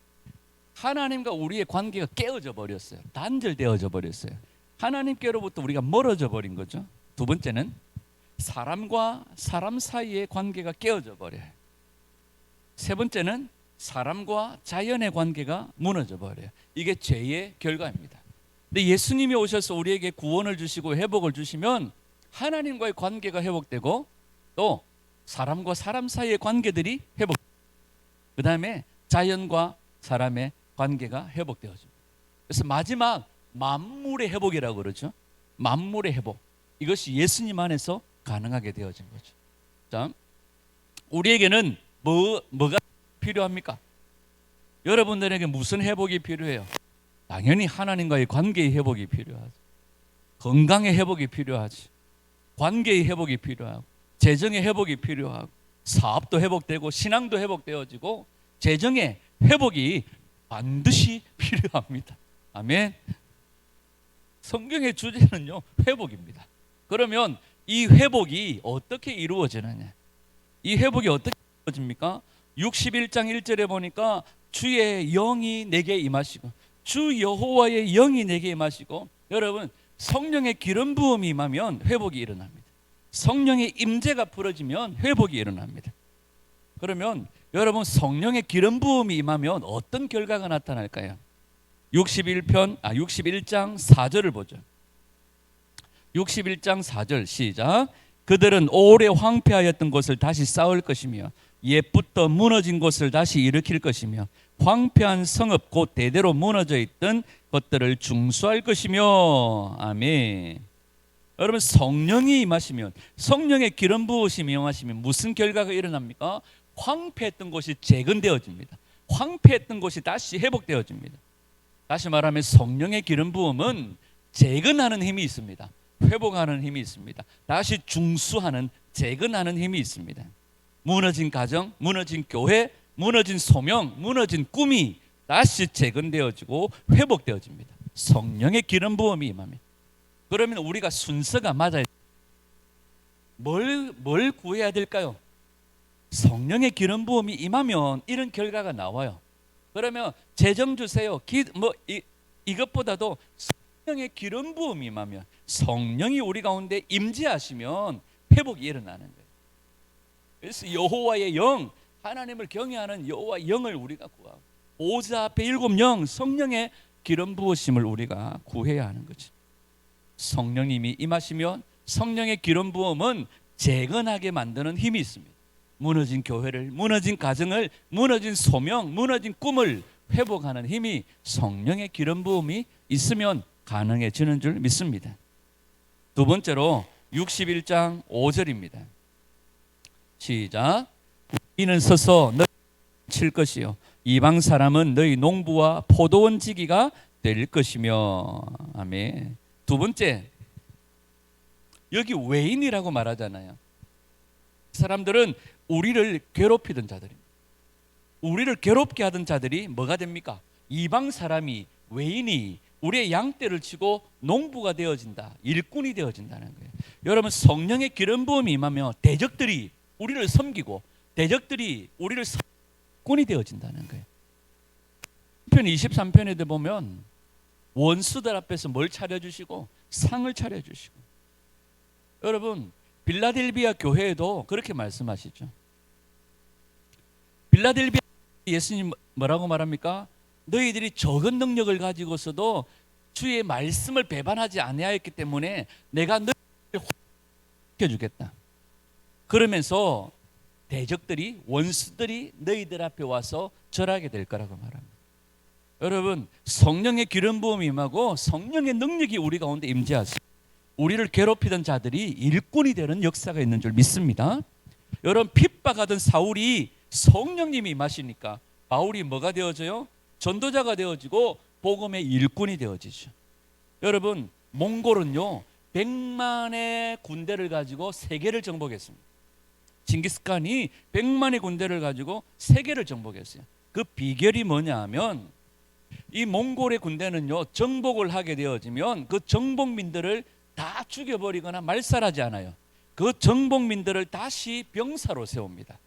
하나님과 우리의 관계가 깨어져 버렸어요. 단절되어져 버렸어요. 하나님께로부터 우리가 멀어져 버린 거죠. 두 번째는 사람과 사람 사이의 관계가 깨어져 버려요. 세 번째는 사람과 자연의 관계가 무너져 버려요. 이게 죄의 결과입니다. 근데 예수님이 오셔서 우리에게 구원을 주시고 회복을 주시면 하나님과의 관계가 회복되고 또 사람과 사람 사이의 관계들이 회복. 그 다음에 자연과 사람의 관계가 회복되어집니다. 그래서 마지막 만물의 회복이라고 그러죠. 만물의 회복. 이것이 예수님 안에서 가능하게 되어진 거죠. 자, 우리에게는 뭐가 필요합니까? 여러분들에게 무슨 회복이 필요해요? 당연히 하나님과의 관계의 회복이 필요하죠. 건강의 회복이 필요하지. 관계의 회복이 필요하고, 재정의 회복이 필요하고, 사업도 회복되고 신앙도 회복되어지고 재정의 회복이 반드시 필요합니다. 아멘. 성경의 주제는요, 회복입니다. 그러면 이 회복이 어떻게 이루어지느냐? 이 회복이 어떻게 이루어집니까? 61장 1절에 보니까 주의 영이 내게 임하시고, 주 여호와의 영이 내게 임하시고, 여러분 성령의 기름 부음이 임하면 회복이 일어납니다. 성령의 임재가 풀어지면 회복이 일어납니다. 그러면 여러분 성령의 기름 부음이 임하면 어떤 결과가 나타날까요? 61장 4절을 보죠. 61장 4절 시작. 그들은 오래 황폐하였던 곳을 다시 쌓을 것이며 옛부터 무너진 곳을 다시 일으킬 것이며 황폐한 성읍 곧 대대로 무너져 있던 것들을 중수할 것이며. 아멘. 여러분, 성령이 임하시면, 성령의 기름 부으심이 임하시면 무슨 결과가 일어납니까? 황폐했던 곳이 재건되어집니다. 황폐했던 곳이 다시 회복되어집니다. 다시 말하면 성령의 기름 부음은 재건하는 힘이 있습니다. 회복하는 힘이 있습니다. 다시 중수하는, 재건하는 힘이 있습니다. 무너진 가정, 무너진 교회, 무너진 소명, 무너진 꿈이 다시 재건되어지고 회복되어집니다. 성령의 기름 부음이 임하면. 그러면 우리가 순서가 맞아야, 뭘 구해야 될까요? 성령의 기름 부음이 임하면 이런 결과가 나와요. 그러면 재정 주세요. 이것보다도 성령의 기름 부음이 임하면, 성령이 우리 가운데 임재하시면 회복이 일어나는 거예요. 그래서 여호와의 영, 하나님을 경외하는 여호와의 영을 우리가 구하고, 보좌 앞에 7영, 성령의 기름 부으심을 우리가 구해야 하는 거지. 성령님이 임하시면 성령의 기름 부음은 재건하게 만드는 힘이 있습니다. 무너진 교회를, 무너진 가정을, 무너진 소명, 무너진 꿈을 회복하는 힘이 성령의 기름 부음이 있으면 가능해지는 줄 믿습니다. 두 번째로 61장 5절입니다. 시작. 이는 서서 너희 칠 것이요 이방 사람은 너희 농부와 포도원 지기가 될 것이며. 아멘. 두 번째, 여기 외인이라고 말하잖아요. 사람들은 우리를 괴롭히던 자들입니다. 우리를 괴롭게 하던 자들이 뭐가 됩니까? 이방 사람이, 외인이 우리의 양떼를 치고 농부가 되어진다, 일꾼이 되어진다는 거예요. 여러분, 성령의 기름 부음이 임하면 대적들이 우리를 섬기고 대적들이 우리를 일꾼이 되어진다는 거예요. 편 23편에 보면 원수들 앞에서 뭘 차려주시고 상을 차려주시고. 여러분, 빌라델비아 교회에도 그렇게 말씀하시죠. 빌라델비아 예수님 뭐라고 말합니까? 너희들이 적은 능력을 가지고서도 주의 말씀을 배반하지 아니하였기 때문에 내가 너희를 시켜주겠다. 그러면서 대적들이, 원수들이 너희들 앞에 와서 절하게 될 거라고 말합니다. 여러분, 성령의 기름 부음이 임하고 성령의 능력이 우리 가운데 임재하시, 우리를 괴롭히던 자들이 일꾼이 되는 역사가 있는 줄 믿습니다. 여러분, 핍박하던 사울이 성령님이 임하시니까 바울이 뭐가 되어져요? 전도자가 되어지고 복음의 일꾼이 되어지죠. 여러분, 몽골은요 100만의 군대를 가지고 세계를 정복했습니다. 징기스칸이 100만의 군대를 가지고 세계를 정복했어요. 그 비결이 뭐냐 하면, 이 몽골의 군대는요 정복을 하게 되어지면 그 정복민들을 다 죽여버리거나 말살하지 않아요. 그 정복민들을 다시 병사로 세웁니다.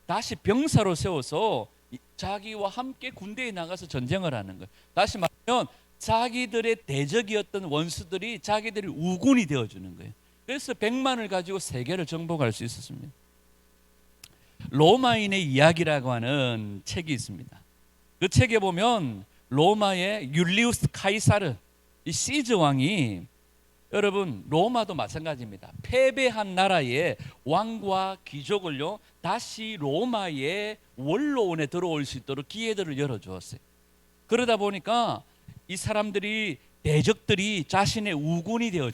다시 병사로 세워서 자기와 함께 군대에 나가서 전쟁을 하는 거예요. 다시 말하면 자기들의 대적이었던 원수들이 자기들이 우군이 되어주는 거예요. 그래서 100만을 가지고 세계를 정복할 수 있었습니다. 로마인의 이야기라고 하는 책이 있습니다. 그 책에 보면 로마의 율리우스 카이사르, 이 시즈 왕이, 여러분 로마도 마찬가지입니다. 패배한 나라의 왕과 귀족을요 다시 로마의 원로원에 들어올 수 있도록 기회들을 열어주었어요. 그러다 보니까 이 사람들이, 대적들이 자신의 우군이 되어.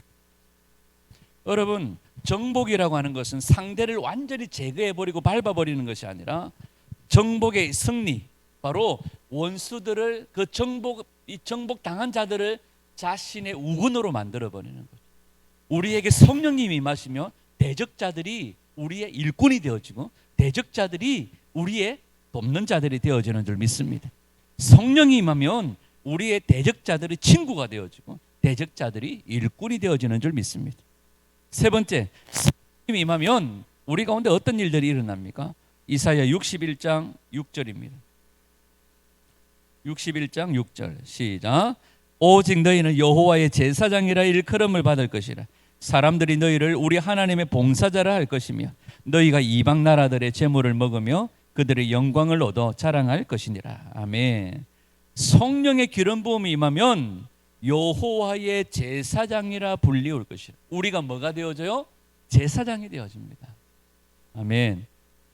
여러분, 정복이라고 하는 것은 상대를 완전히 제거해버리고 밟아버리는 것이 아니라 정복의 승리, 바로 원수들을, 그 정복 당한 자들을 자신의 우군으로 만들어버리는 거죠. 우리에게 성령님이 임하시면 대적자들이 우리의 일꾼이 되어지고 대적자들이 우리의 돕는 자들이 되어지는 줄 믿습니다. 성령이 임하면 우리의 대적자들이 친구가 되어지고 대적자들이 일꾼이 되어지는 줄 믿습니다. 세 번째, 성령님이 임하면 우리 가운데 어떤 일들이 일어납니까? 이사야 61장 6절입니다. 61장 6절 시작. 오직 너희는 여호와의 제사장이라 일컬음을 받을 것이라. 사람들이 너희를 우리 하나님의 봉사자라 할 것이며 너희가 이방 나라들의 재물을 먹으며 그들의 영광을 얻어 자랑할 것이니라. 아멘. 성령의 기름 부음이 임하면 여호와의 제사장이라 불리울 것이라. 우리가 뭐가 되어져요? 제사장이 되어집니다. 아멘.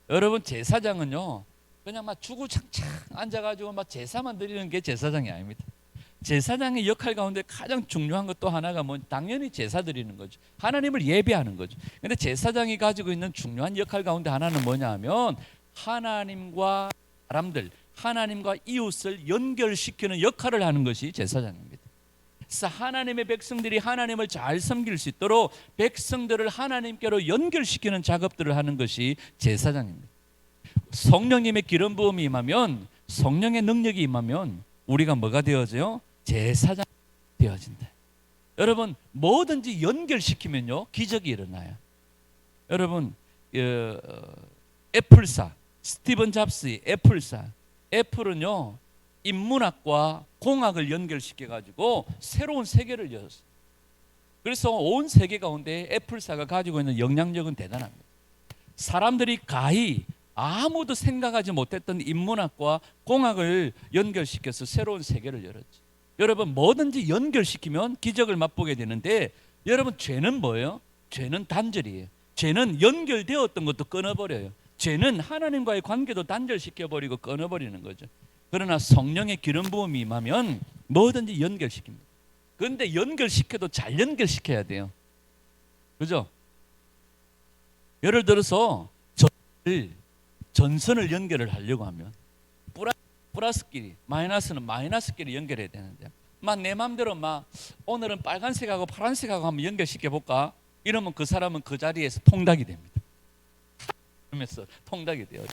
여러분, 제사장은요 그냥 막 주구장창 앉아가지고 막 제사만 드리는 게 제사장이 아닙니다. 제사장의 역할 가운데 가장 중요한 것 또 하나가 뭐 당연히 제사 드리는 거죠. 하나님을 예배하는 거죠. 근데 제사장이 가지고 있는 중요한 역할 가운데 하나는 뭐냐 하면 하나님과 사람들, 하나님과 이웃을 연결시키는 역할을 하는 것이 제사장입니다. 그래서 하나님의 백성들이 하나님을 잘 섬길 수 있도록 백성들을 하나님께로 연결시키는 작업들을 하는 것이 제사장입니다. 성령님의 기름 부음이 임하면, 성령의 능력이 임하면 우리가 뭐가 되어져요? 제사장 되어진다. 여러분, 뭐든지 연결시키면요 기적이 일어나요. 여러분, 애플사, 스티븐 잡스의 애플사, 애플은요 인문학과 공학을 연결시켜 가지고 새로운 세계를 열었어요. 그래서 온 세계 가운데 애플사가 가지고 있는 영향력은 대단합니다. 사람들이 가히 아무도 생각하지 못했던 인문학과 공학을 연결시켜서 새로운 세계를 열었죠. 여러분, 뭐든지 연결시키면 기적을 맛보게 되는데, 여러분, 죄는 뭐예요? 죄는 단절이에요. 죄는 연결되었던 것도 끊어버려요. 죄는 하나님과의 관계도 단절시켜버리고 끊어버리는 거죠. 그러나 성령의 기름 부음이 임하면 뭐든지 연결시킵니다. 그런데 연결시켜도 잘 연결시켜야 돼요. 그죠? 예를 들어서 전선을 연결을 하려고 하면 플러스끼리, 마이너스는 마이너스끼리 연결해야 되는데, 막 내 맘대로 막 오늘은 빨간색하고 파란색하고 한번 연결시켜 볼까? 이러면 그 사람은 그 자리에서 통닭이 됩니다. 그러면서 통닭이 돼요.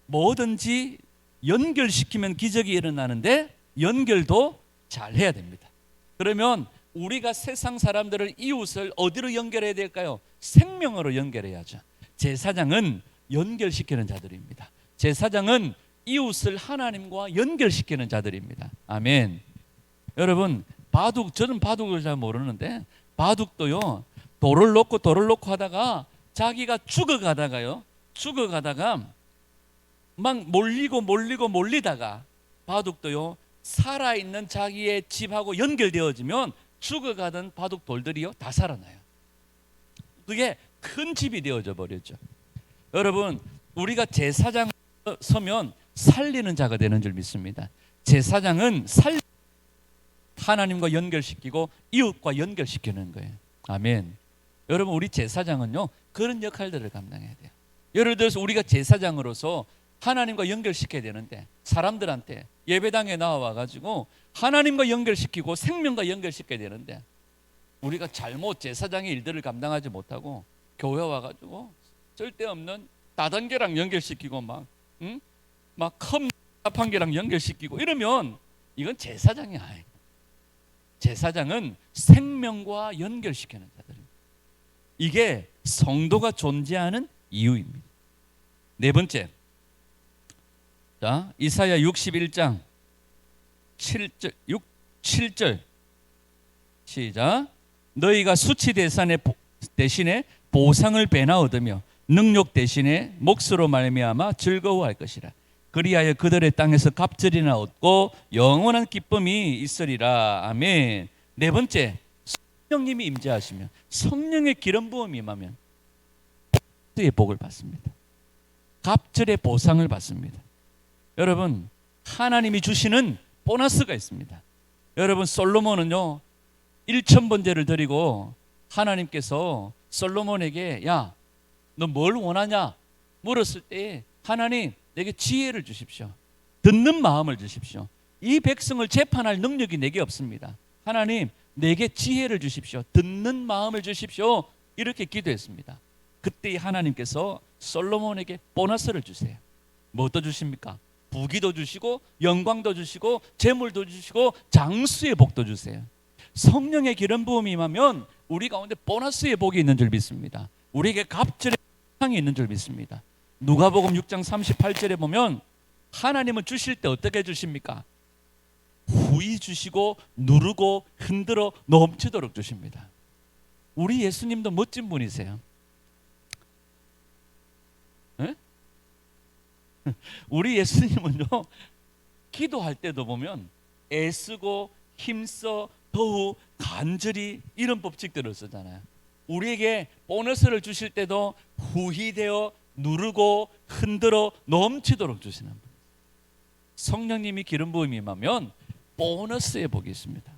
뭐든지 연결시키면 기적이 일어나는데 연결도 잘 해야 됩니다. 그러면 우리가 세상 사람들을, 이웃을 어디로 연결해야 될까요? 생명으로 연결해야죠. 제사장은 연결시키는 자들입니다. 제사장은 이웃을 하나님과 연결시키는 자들입니다. 아멘. 여러분, 바둑, 저는 바둑을 잘 모르는데 바둑도요 돌을 놓고 하다가 자기가 죽어가다가 막 몰리다가 바둑도요 살아있는 자기의 집하고 연결되어지면 죽어가던 바둑 돌들이요 다 살아나요. 그게 큰 집이 되어져 버렸죠. 여러분, 우리가 제사장 서면 살리는 자가 되는 줄 믿습니다. 제사장은 하나님과 연결시키고 이웃과 연결시키는 거예요. 아멘. 여러분, 우리 제사장은요 그런 역할들을 감당해야 돼요. 예를 들어서 우리가 제사장으로서 하나님과 연결시켜야 되는데, 사람들한테 예배당에 나와가지고 하나님과 연결시키고 생명과 연결시켜야 되는데, 우리가 잘못 제사장의 일들을 감당하지 못하고 교회 와가지고 쓸데없는 다단계랑 연결시키고 막 컵판계랑 연결시키고 이러면 이건 제사장이 아니에요. 제사장은 생명과 연결시키는 자들입니다. 이게 성도가 존재하는 이유입니다. 네 번째, 자, 이사야 61장 7절 시작. 너희가 수치 대신에 보상을 배나 얻으며 능력 대신에 몫으로 말미암아 즐거워할 것이라. 그리하여 그들의 땅에서 갑절이나 얻고 영원한 기쁨이 있으리라. 아멘. 네 번째, 성령님이 임재하시면, 성령의 기름 부음이 임하면 의 복을 받습니다. 갑절의 보상을 받습니다. 여러분, 하나님이 주시는 보너스가 있습니다. 여러분, 솔로몬은요 1,000번제를 드리고 하나님께서 솔로몬에게 야, 너 뭘 원하냐 물었을 때 하나님, 내게 지혜를 주십시오. 듣는 마음을 주십시오. 이 백성을 재판할 능력이 내게 없습니다. 하나님, 내게 지혜를 주십시오. 듣는 마음을 주십시오. 이렇게 기도했습니다. 그때 하나님께서 솔로몬에게 보너스를 주세요. 뭐도 주십니까? 부귀도 주시고 영광도 주시고 재물도 주시고 장수의 복도 주세요. 성령의 기름 부음이 임하면 우리 가운데 보너스의 복이 있는 줄 믿습니다. 우리에게 갑절의 상이 있는 줄 믿습니다. 누가복음 6장 38절에 보면 하나님은 주실 때 어떻게 주십니까? 후히 주시고 누르고 흔들어 넘치도록 주십니다. 우리 예수님도 멋진 분이세요. 네? 우리 예수님은요 기도할 때도 보면 애쓰고 힘써 더욱 간절히 이런 법칙들을 쓰잖아요. 우리에게 보너스를 주실 때도 후히되어 누르고 흔들어 넘치도록 주시는 분. 성령님이 기름 부음이 임하면 보너스의 복이 있습니다.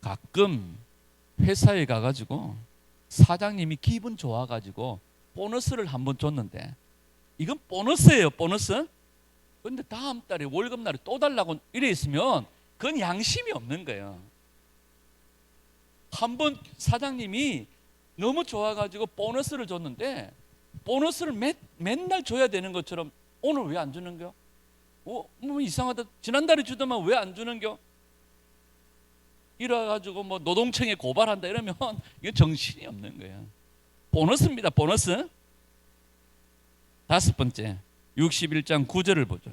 가끔 회사에 가가지고 사장님이 기분 좋아가지고 보너스를 한번 줬는데, 이건 보너스예요, 보너스. 근데 다음 달에 월급날에 또 달라고 이래 있으면 그건 양심이 없는 거예요. 한번 사장님이 너무 좋아가지고 보너스를 줬는데 보너스를 맨날 줘야 되는 것처럼 오늘 왜 안 주는겨? 뭐 이상하다. 지난달에 주더만 왜 안 주는겨? 이래가지고 뭐 노동청에 고발한다 이러면 이거 정신이 없는 거예요. 보너스입니다, 보너스. 다섯 번째, 61장 9절을 보죠.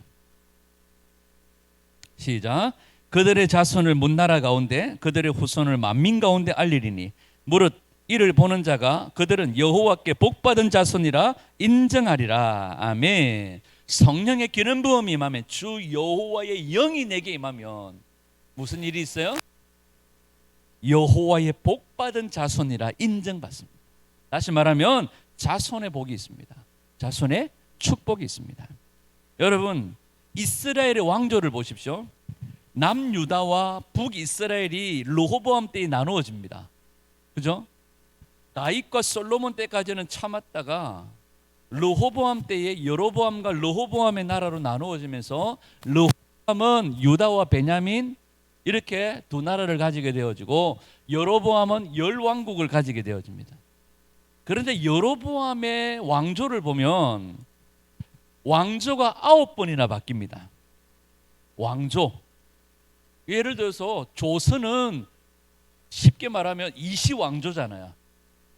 시작. 그들의 자손을 문나라 가운데 그들의 후손을 만민 가운데 알리리니 무릇 이를 보는 자가 그들은 여호와께 복받은 자손이라 인정하리라. 아멘. 성령의 기름 부음이 임하면, 주 여호와의 영이 내게 임하면 무슨 일이 있어요? 여호와의 복받은 자손이라 인정받습니다. 다시 말하면 자손의 복이 있습니다. 자손의 축복이 있습니다. 여러분, 이스라엘의 왕조를 보십시오. 남유다와 북이스라엘이 르호보암 때에 나누어집니다. 그죠? 다윗과 솔로몬 때까지는 참았다가 르호보암 때에 여로보암과 르호보암의 나라로 나누어지면서 르호보암은 유다와 베냐민 이렇게 두 나라를 가지게 되어지고 여로보암은 열 왕국을 가지게 되어집니다. 그런데 여로보암의 왕조를 보면 왕조가 9번이나 바뀝니다. 왕조. 예를 들어서 조선은 쉽게 말하면 이시왕조잖아요.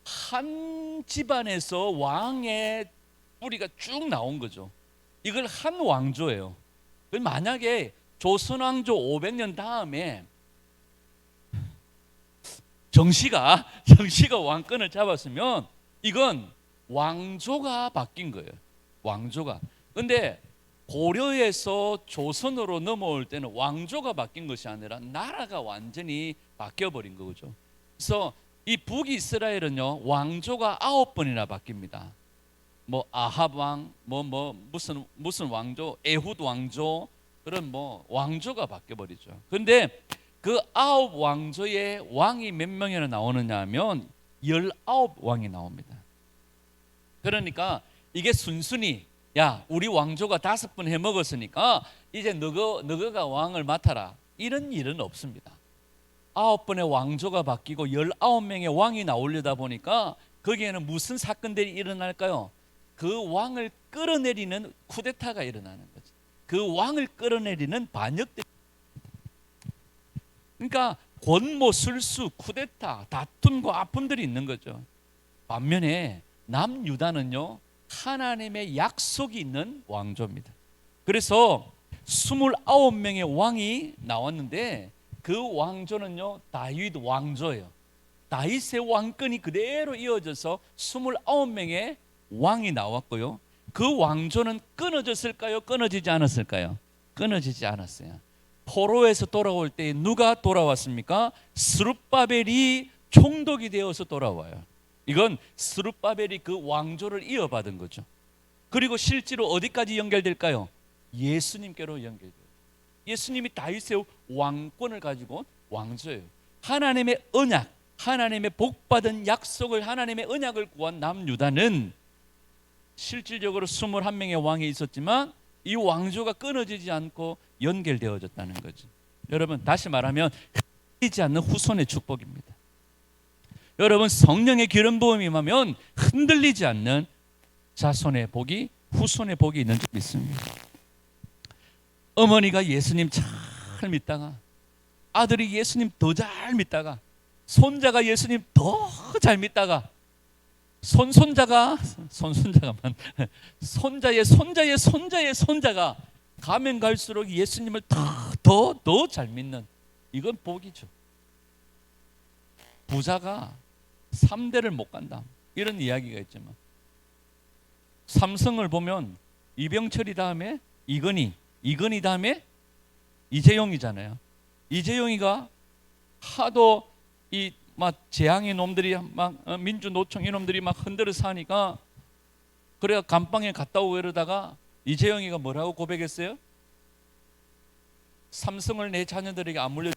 한 집안에서 왕의 뿌리가 쭉 나온 거죠. 이걸 한 왕조예요. 만약에 조선 왕조 500년 다음에 정씨가 왕권을 잡았으면 이건 왕조가 바뀐 거예요. 왕조가. 근데 고려에서 조선으로 넘어올 때는 왕조가 바뀐 것이 아니라 나라가 완전히 바뀌어버린 거죠. 그래서 이 북이스라엘은요, 왕조가 9번이나 바뀝니다. 뭐 아합 왕, 무슨 왕조, 에훗 왕조, 그런 뭐 왕조가 바뀌어버리죠. 근데 그 9 왕조의 왕이 몇 명이나 나오느냐 하면 19왕이 나옵니다. 그러니까 이게 순순히, 야, 우리 왕조가 5번 해먹었으니까 이제 너가 왕을 맡아라, 이런 일은 없습니다. 9번의 왕조가 바뀌고 19명의 왕이 나오려다 보니까 거기에는 무슨 사건들이 일어날까요? 그 왕을 끌어내리는 쿠데타가 일어나는 거죠. 그 왕을 끌어내리는 반역들. 그러니까 권모, 술수, 쿠데타, 다툼과 아픔들이 있는 거죠. 반면에 남유다는요, 하나님의 약속이 있는 왕조입니다. 그래서 29명의 왕이 나왔는데 그 왕조는요, 다윗 왕조예요. 다윗의 왕권이 그대로 이어져서 29명의 왕이 나왔고요. 그 왕조는 끊어졌을까요? 끊어지지 않았을까요? 끊어지지 않았어요. 포로에서 돌아올 때 누가 돌아왔습니까? 스룹바벨이 총독이 되어서 돌아와요. 이건 스룹바벨이 그 왕조를 이어받은 거죠. 그리고 실제로 어디까지 연결될까요? 예수님께로 연결돼요. 예수님이 다윗의 왕권을 가지고 온 왕조예요. 하나님의 언약, 하나님의 복받은 약속을, 하나님의 언약을 구한 남유다는 실질적으로 21명의 왕이 있었지만 이 왕조가 끊어지지 않고 연결되어졌다는 거죠. 여러분, 다시 말하면 흔들리지 않는 후손의 축복입니다. 여러분, 성령의 기름 부음이 임하면 흔들리지 않는 자손의 복이, 후손의 복이 있는 줄 믿습니다. 어머니가 예수님 잘 믿다가 아들이 예수님 더 잘 믿다가 손자가 예수님 더 잘 믿다가 손자의 손자가 가면 갈수록 예수님을 더 잘 믿는, 이건 복이죠. 부자가 3대를 못 간다, 이런 이야기가 있지만 삼성을 보면 이병철이 다음에 이건희 다음에 이재용이잖아요. 이재용이가 하도 이 막 재앙의 놈들이 막 민주노총 이놈들이 막 흔들어서 하니까 그래야 감방에 갔다 오고 이러다가 이재용이가 뭐라고 고백했어요? 삼성을 내 자녀들에게 안 물려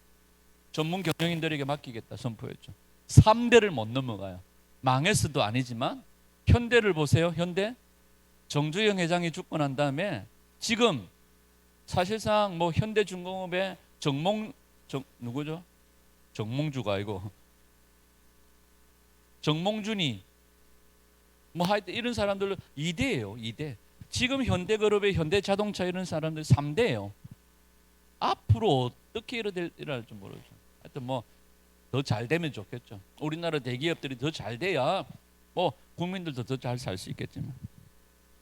전문 경영인들에게 맡기겠다 선포했죠. 3대를 못 넘어가요. 망했어도 아니지만 현대를 보세요. 현대 정주영 회장이 죽고 난 다음에 지금 사실상 뭐 현대중공업의 누구죠? 정몽주가 아니고 정몽준이 뭐 하여튼 이런 사람들 2대예요. 2대. 지금 현대그룹의 현대자동차 이런 사람들 3대예요. 앞으로 어떻게 일어날지 모르죠. 하여튼 뭐 더 잘 되면 좋겠죠. 우리나라 대기업들이 더 잘 돼야 뭐 국민들도 더 잘 살 수 있겠지만,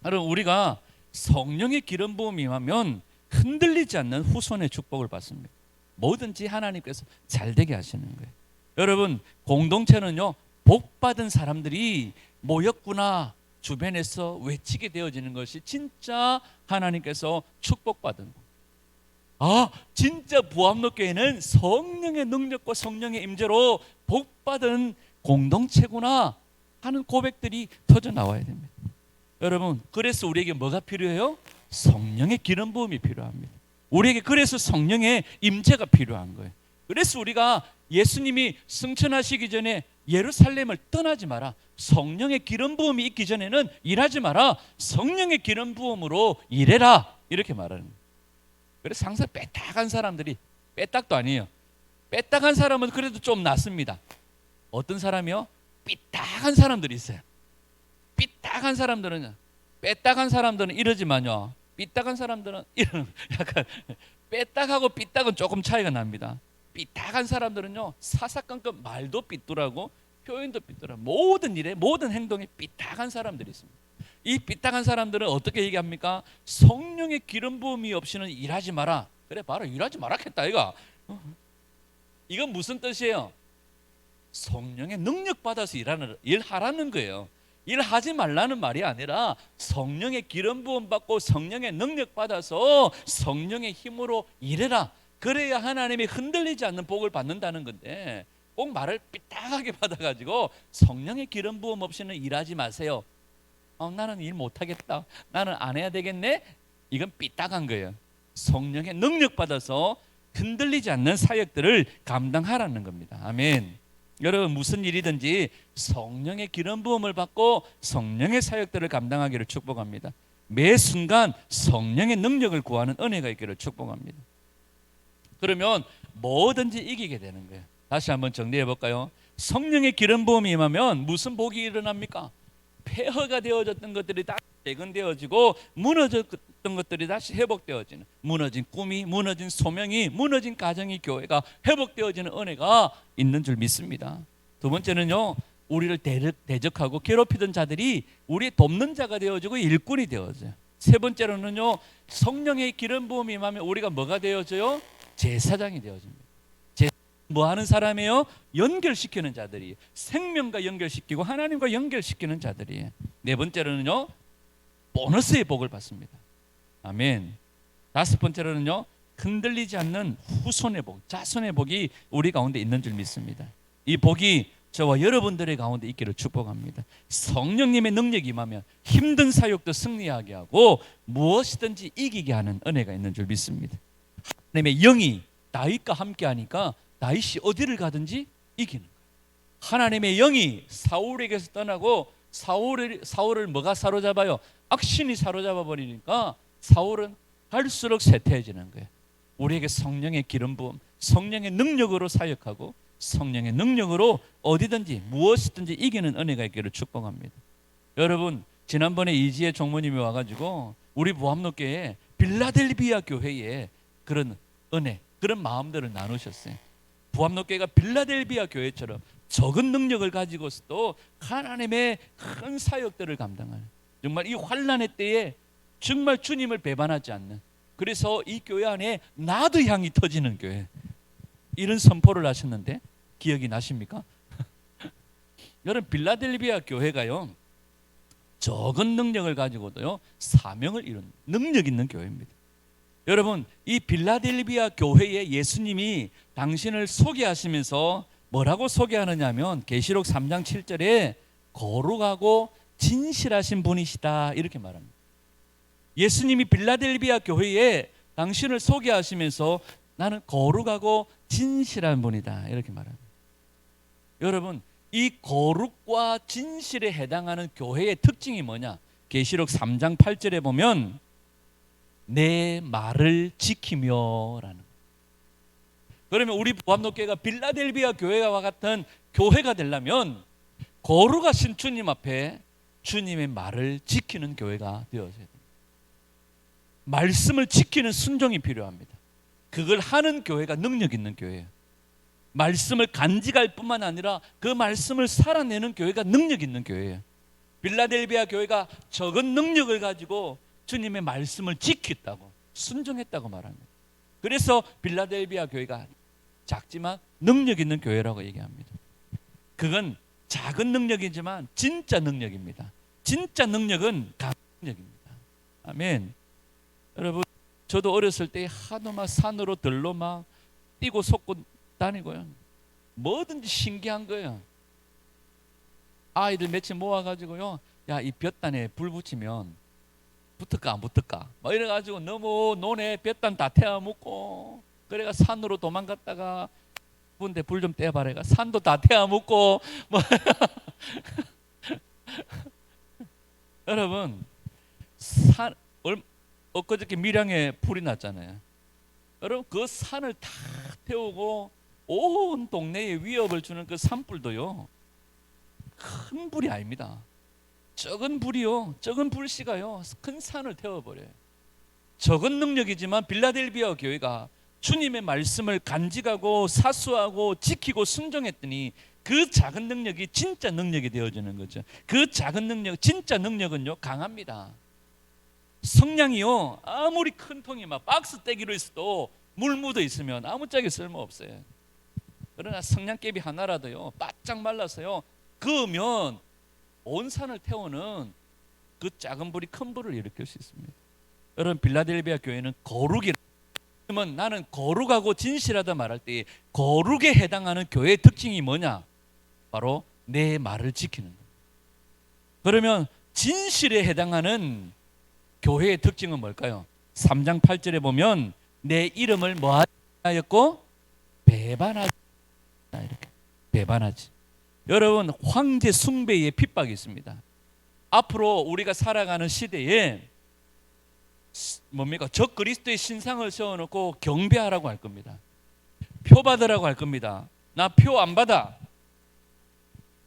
여러분 우리가 성령의 기름 부음이 임하면 흔들리지 않는 후손의 축복을 받습니다. 뭐든지 하나님께서 잘 되게 하시는 거예요. 여러분 공동체는요, 복 받은 사람들이 모였구나 주변에서 외치게 되어지는 것이 진짜 하나님께서 축복받은 거. 아, 진짜 부암로교회는 성령의 능력과 성령의 임재로 복받은 공동체구나 하는 고백들이 터져 나와야 됩니다. 여러분, 그래서 우리에게 뭐가 필요해요? 성령의 기름 부음이 필요합니다. 우리에게 그래서 성령의 임재가 필요한 거예요. 그래서 우리가 예수님이 승천하시기 전에 예루살렘을 떠나지 마라, 성령의 기름 부음이 있기 전에는 일하지 마라, 성령의 기름 부음으로 일해라, 이렇게 말하는 거예요. 그래서 항상 빼딱한 사람들이, 빼딱도 아니에요, 빼딱한 사람은 그래도 좀 낫습니다. 어떤 사람이요? 삐딱한 사람들이 있어요. 삐딱한 사람들은, 빼딱한 사람들은 이러지만요, 삐딱한 사람들은 이런, 약간 빼딱하고 삐딱은 조금 차이가 납니다. 삐딱한 사람들은요, 사사건건 말도 삐뚤하고 표현도 삐뚤하고 모든 일에 모든 행동에 삐딱한 사람들이 있습니다. 이 삐딱한 사람들은 어떻게 얘기합니까? 성령의 기름 부음이 없이는 일하지 마라. 그래 바로 일하지 마라겠다 이거. 이건 무슨 뜻이에요? 성령의 능력 받아서 일하라는 거예요. 일하지 말라는 말이 아니라 성령의 기름 부음 받고 성령의 능력 받아서 성령의 힘으로 일해라. 그래야 하나님이 흔들리지 않는 복을 받는다는 건데, 꼭 말을 삐딱하게 받아가지고 성령의 기름 부음 없이는 일하지 마세요. 나는 일 못하겠다, 나는 안 해야 되겠네, 이건 삐딱한 거예요. 성령의 능력 받아서 흔들리지 않는 사역들을 감당하라는 겁니다. 아멘. 여러분 무슨 일이든지 성령의 기름 부음을 받고 성령의 사역들을 감당하기를 축복합니다. 매 순간 성령의 능력을 구하는 은혜가 있기를 축복합니다. 그러면 뭐든지 이기게 되는 거예요. 다시 한번 정리해 볼까요? 성령의 기름 부음이 임하면 무슨 복이 일어납니까? 폐허가 되어졌던 것들이 다시 재건되어지고 무너졌던 것들이 다시 회복되어지는, 무너진 꿈이, 무너진 소명이, 무너진 가정이, 교회가 회복되어지는 은혜가 있는 줄 믿습니다. 두 번째는요, 우리를 대적하고 괴롭히던 자들이 우리의 돕는 자가 되어지고 일꾼이 되어져요. 세 번째로는요, 성령의 기름 부음이 임하면 우리가 뭐가 되어져요? 제사장이 되어집니다. 뭐 하는 사람이에요? 연결시키는 자들이, 생명과 연결시키고 하나님과 연결시키는 자들이에요. 네 번째로는요, 보너스의 복을 받습니다. 아멘. 다섯 번째로는요, 흔들리지 않는 후손의 복, 자손의 복이 우리 가운데 있는 줄 믿습니다. 이 복이 저와 여러분들의 가운데 있기를 축복합니다. 성령님의 능력이 임하면 힘든 사역도 승리하게 하고 무엇이든지 이기게 하는 은혜가 있는 줄 믿습니다. 하나님의 영이 다윗과 함께 하니까 다윗이 어디를 가든지 이기는 거예요. 하나님의 영이 사울에게서 떠나고 사울을 뭐가 사로잡아요? 악신이 사로잡아 버리니까 사울은 갈수록 쇠퇴해지는 거예요. 우리에게 성령의 기름 부음, 성령의 능력으로 사역하고 성령의 능력으로 어디든지 무엇이든지 이기는 은혜가 있기를 축복합니다. 여러분 지난번에 이지혜 종모님이 와가지고 우리 부암로교회 빌라델비아 교회에 그런 은혜, 그런 마음들을 나누셨어요. 부암로교회가 빌라델비아 교회처럼 적은 능력을 가지고서도 하나님의 큰 사역들을 감당하는, 정말 이 환난의 때에 정말 주님을 배반하지 않는, 그래서 이 교회 안에 나도 향이 터지는 교회, 이런 선포를 하셨는데 기억이 나십니까? 여러분 빌라델비아 교회가요, 적은 능력을 가지고도요 사명을 이룬 능력 있는 교회입니다. 여러분, 이 빌라델비아 교회에 예수님이 당신을 소개하시면서 뭐라고 소개하느냐면 계시록 3장 7절에 거룩하고 진실하신 분이시다 이렇게 말합니다. 예수님이 빌라델비아 교회에 당신을 소개하시면서 나는 거룩하고 진실한 분이다 이렇게 말합니다. 여러분, 이 거룩과 진실에 해당하는 교회의 특징이 뭐냐? 계시록 3장 8절에 보면 내 말을 지키며라는. 그러면 우리 부암노교회가 빌라델비아 교회와 같은 교회가 되려면 거룩하신 주님 앞에 주님의 말을 지키는 교회가 되어야 됩니다. 말씀을 지키는 순종이 필요합니다. 그걸 하는 교회가 능력 있는 교회예요. 말씀을 간직할 뿐만 아니라 그 말씀을 살아내는 교회가 능력 있는 교회예요. 빌라델비아 교회가 적은 능력을 가지고 주님의 말씀을 지켰다고, 순종했다고 말합니다. 그래서 빌라델비아 교회가 작지만 능력 있는 교회라고 얘기합니다. 그건 작은 능력이지만 진짜 능력입니다. 진짜 능력은 강력입니다. 아멘. 여러분, 저도 어렸을 때 하도 막 산으로 들로 막 뛰고 솟고 다니고요. 뭐든지 신기한 거예요. 아이들 며칠 모아가지고요. 야, 이 볕단에 불 붙이면 붙을까 안 붙을까? 뭐 이래가지고 너무 논에 볕단 다 태워 묻고, 그래가 산으로 도망갔다가 근데 불 좀 떼어봐라. 산도 다 태워 묻고 뭐 여러분, 엊그저께 밀양에 불이 났잖아요. 여러분, 그 산을 다 태우고 온 동네에 위협을 주는 그 산불도요, 큰 불이 아닙니다. 적은 불이요, 적은 불씨가요 큰 산을 태워버려요. 적은 능력이지만 빌라델비아 교회가 주님의 말씀을 간직하고 사수하고 지키고 순종했더니 그 작은 능력이 진짜 능력이 되어지는 거죠. 그 작은 능력, 진짜 능력은요 강합니다. 성냥이요 아무리 큰 통이 막 박스 떼기로 있어도 물 묻어 있으면 아무짝에 쓸모 없어요. 그러나 성냥개비 하나라도요 바짝 말라서요 그으면 온 산을 태우는 그 작은 불이 큰 불을 일으킬 수 있습니다. 여러분, 빌라델비아 교회는 거룩이, 그러면 나는 거룩하고 진실하다 말할 때 거룩에 해당하는 교회의 특징이 뭐냐? 바로 내 말을 지키는 겁니다. 그러면 진실에 해당하는 교회의 특징은 뭘까요? 3장 8절에 보면 내 이름을 뭐하였고 배반하지, 이렇게 배반하지. 여러분, 황제 숭배의 핍박이 있습니다. 앞으로 우리가 살아가는 시대에 뭡니까? 적 그리스도의 신상을 세워놓고 경배하라고 할 겁니다. 표 받으라고 할 겁니다. 나 표 안 받아.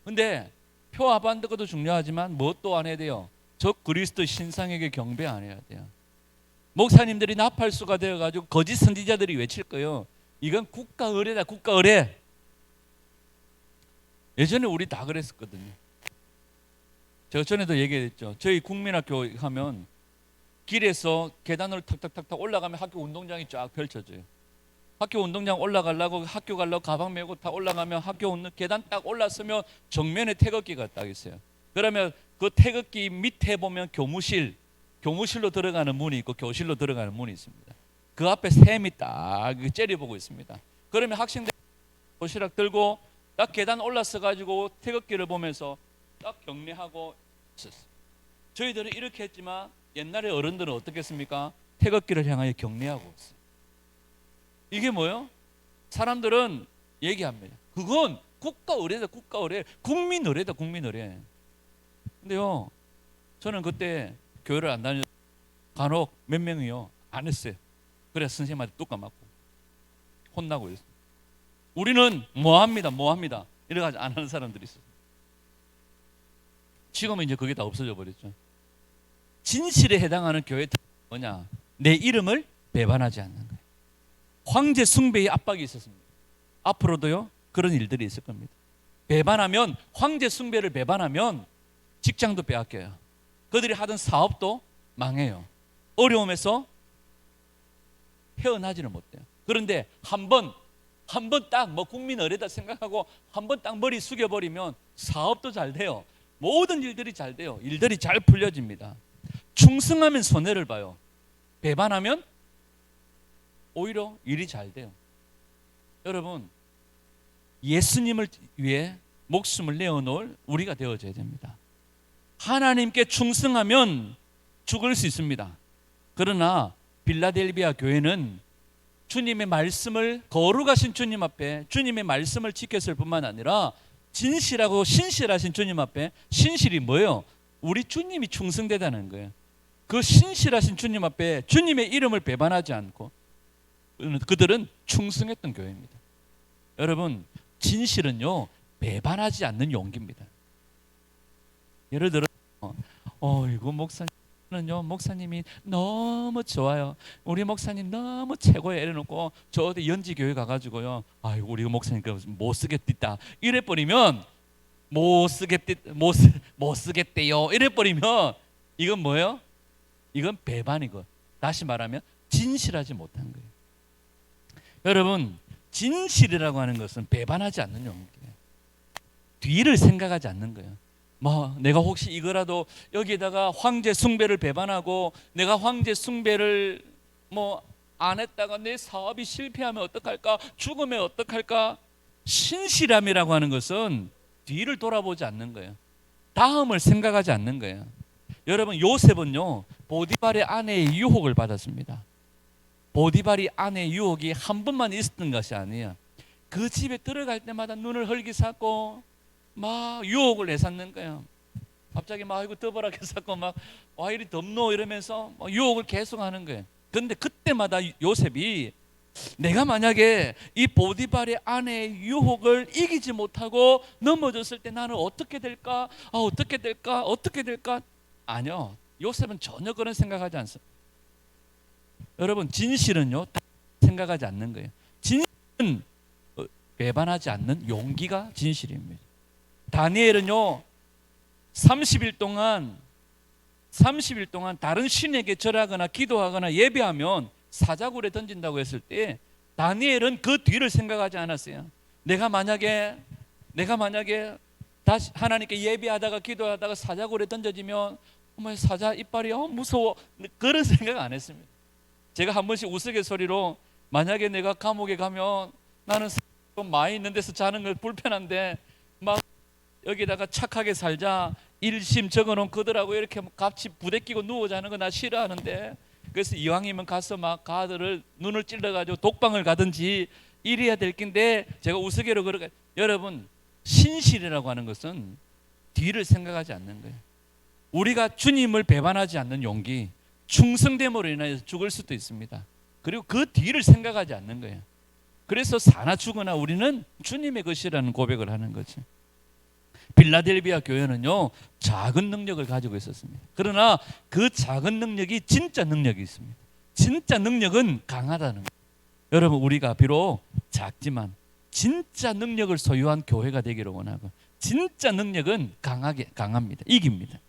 근데 표 안 받는 것도 중요하지만 무엇도 안 해야 돼요? 적 그리스도 신상에게 경배 안 해야 돼요. 목사님들이 나팔수가 되어가지고 거짓 선지자들이 외칠 거예요. 이건 국가 의례다, 국가 의례. 예전에 우리 다 그랬었거든요. 제가 전에도 얘기했죠. 저희 국민학교 하면 길에서 계단으로 탁탁탁탁 올라가면 학교 운동장이 쫙 펼쳐져요. 학교 운동장 올라가려고 학교 가려고 가방 메고 다 올라가면 학교 계단 딱 올랐으면 정면에 태극기가 딱 있어요. 그러면 그 태극기 밑에 보면 교무실로 들어가는 문이 있고 교실로 들어가는 문이 있습니다. 그 앞에 샘이 딱 째려보고 있습니다. 그러면 학생들 도시락 들고 딱 계단 올라서 가지고 태극기를 보면서 딱 경례하고 있었어요. 저희들은 이렇게 했지만 옛날에 어른들은 어떻게 했습니까? 태극기를 향하여 경례하고 있어요. 이게 뭐예요? 사람들은 얘기합니다. 그건 국가 의례다, 국가 의례, 국민 의례다, 국민 의례. 근데요, 저는 그때 교회를 안 다녔, 간혹 몇 명이요 안 했어요. 그래서 선생님한테 뚝 까맞고 혼나고 있어요. 우리는 뭐합니다, 뭐합니다. 이래가지고 안 하는 사람들이 있어요. 지금은 이제 그게 다 없어져 버렸죠. 진실에 해당하는 교회의 뭐냐? 내 이름을 배반하지 않는 거예요. 황제 숭배의 압박이 있었습니다. 앞으로도요 그런 일들이 있을 겁니다. 배반하면, 황제 숭배를 배반하면 직장도 빼앗겨요. 그들이 하던 사업도 망해요. 어려움에서 헤어나지는 못해요. 그런데 한 번 딱 뭐 국민 의례다 생각하고 한 번 딱 머리 숙여버리면 사업도 잘 돼요. 모든 일들이 잘 돼요. 일들이 잘 풀려집니다. 충성하면 손해를 봐요. 배반하면 오히려 일이 잘 돼요. 여러분, 예수님을 위해 목숨을 내어놓을 우리가 되어줘야 됩니다. 하나님께 충성하면 죽을 수 있습니다. 그러나 빌라델비아 교회는 주님의 말씀을, 거룩하신 주님 앞에 주님의 말씀을 지켰을 뿐만 아니라 진실하고 신실하신 주님 앞에, 신실이 뭐예요? 우리 주님이 충성되다는 거예요. 그 신실하신 주님 앞에 주님의 이름을 배반하지 않고 그들은 충성했던 교회입니다. 여러분, 진실은요 배반하지 않는 용기입니다. 예를 들어 이거 목사님은요, 목사님이 너무 좋아요, 우리 목사님 너무 최고예요 이래놓고 저 어디 연지교회 가가지고요, 아이고 우리 목사님 못 쓰겠다 이래버리면, 못 쓰겠대요 이래버리면 이건 뭐예요? 이건 배반이고, 다시 말하면 진실하지 못한 거예요. 여러분, 진실이라고 하는 것은 배반하지 않는 용기예요. 뒤를 생각하지 않는 거예요. 뭐 내가 혹시 이거라도 여기에다가 황제 숭배를 배반하고 내가 황제 숭배를 뭐 안 했다가 내 사업이 실패하면 어떡할까, 죽으면 어떡할까. 신실함이라고 하는 것은 뒤를 돌아보지 않는 거예요. 다음을 생각하지 않는 거예요. 여러분, 요셉은요 보디발의 아내의 유혹을 받았습니다. 보디발이 아내의 유혹이 한 번만 있었던 것이 아니에요. 그 집에 들어갈 때마다 눈을 흘기샀고 막 유혹을 내삼는 거예요. 갑자기 막 이거 더블하게 샀고 막 와 이리 덥노 이러면서 유혹을 계속하는 거예요. 그런데 그때마다 요셉이 내가 만약에 이 보디발의 아내의 유혹을 이기지 못하고 넘어졌을 때 나는 어떻게 될까? 어떻게 될까? 어떻게 될까? 아니요, 요셉은 전혀 그런 생각하지 않습니다. 여러분, 진실은요 생각하지 않는 거예요. 진실은 배반하지 않는 용기가 진실입니다. 다니엘은요 30일 동안 다른 신에게 절하거나 기도하거나 예배하면 사자굴에 던진다고 했을 때 다니엘은 그 뒤를 생각하지 않았어요. 내가 만약에 다시 하나님께 예배하다가 기도하다가 사자굴에 던져지면 어머 사자 이빨이 무서워, 그런 생각 안 했습니다. 제가 한 번씩 우스갯소리로 만약에 내가 감옥에 가면 나는 좀 많이 있는 데서 자는 거 불편한데 막 여기다가 착하게 살자, 1심 적어놓은 그들하고 이렇게 같이 부대끼고 누워 자는 거 나 싫어하는데, 그래서 이왕이면 가서 막 가들을 눈을 찔러가지고 독방을 가든지 이래야 될 낀데 제가 우스개로 그러가. 여러분, 신실이라고 하는 것은 뒤를 생각하지 않는 거예요. 우리가 주님을 배반하지 않는 용기, 충성됨으로 인하여서 죽을 수도 있습니다. 그리고 그 뒤를 생각하지 않는 거예요. 그래서 사나 죽으나 우리는 주님의 것이라는 고백을 하는 거죠. 빌라델비아 교회는요 작은 능력을 가지고 있었습니다. 그러나 그 작은 능력이 진짜 능력이 있습니다. 진짜 능력은 강하다는 거예요. 여러분, 우리가 비록 작지만 진짜 능력을 소유한 교회가 되기를 원하고, 진짜 능력은 강합니다. 이깁니다.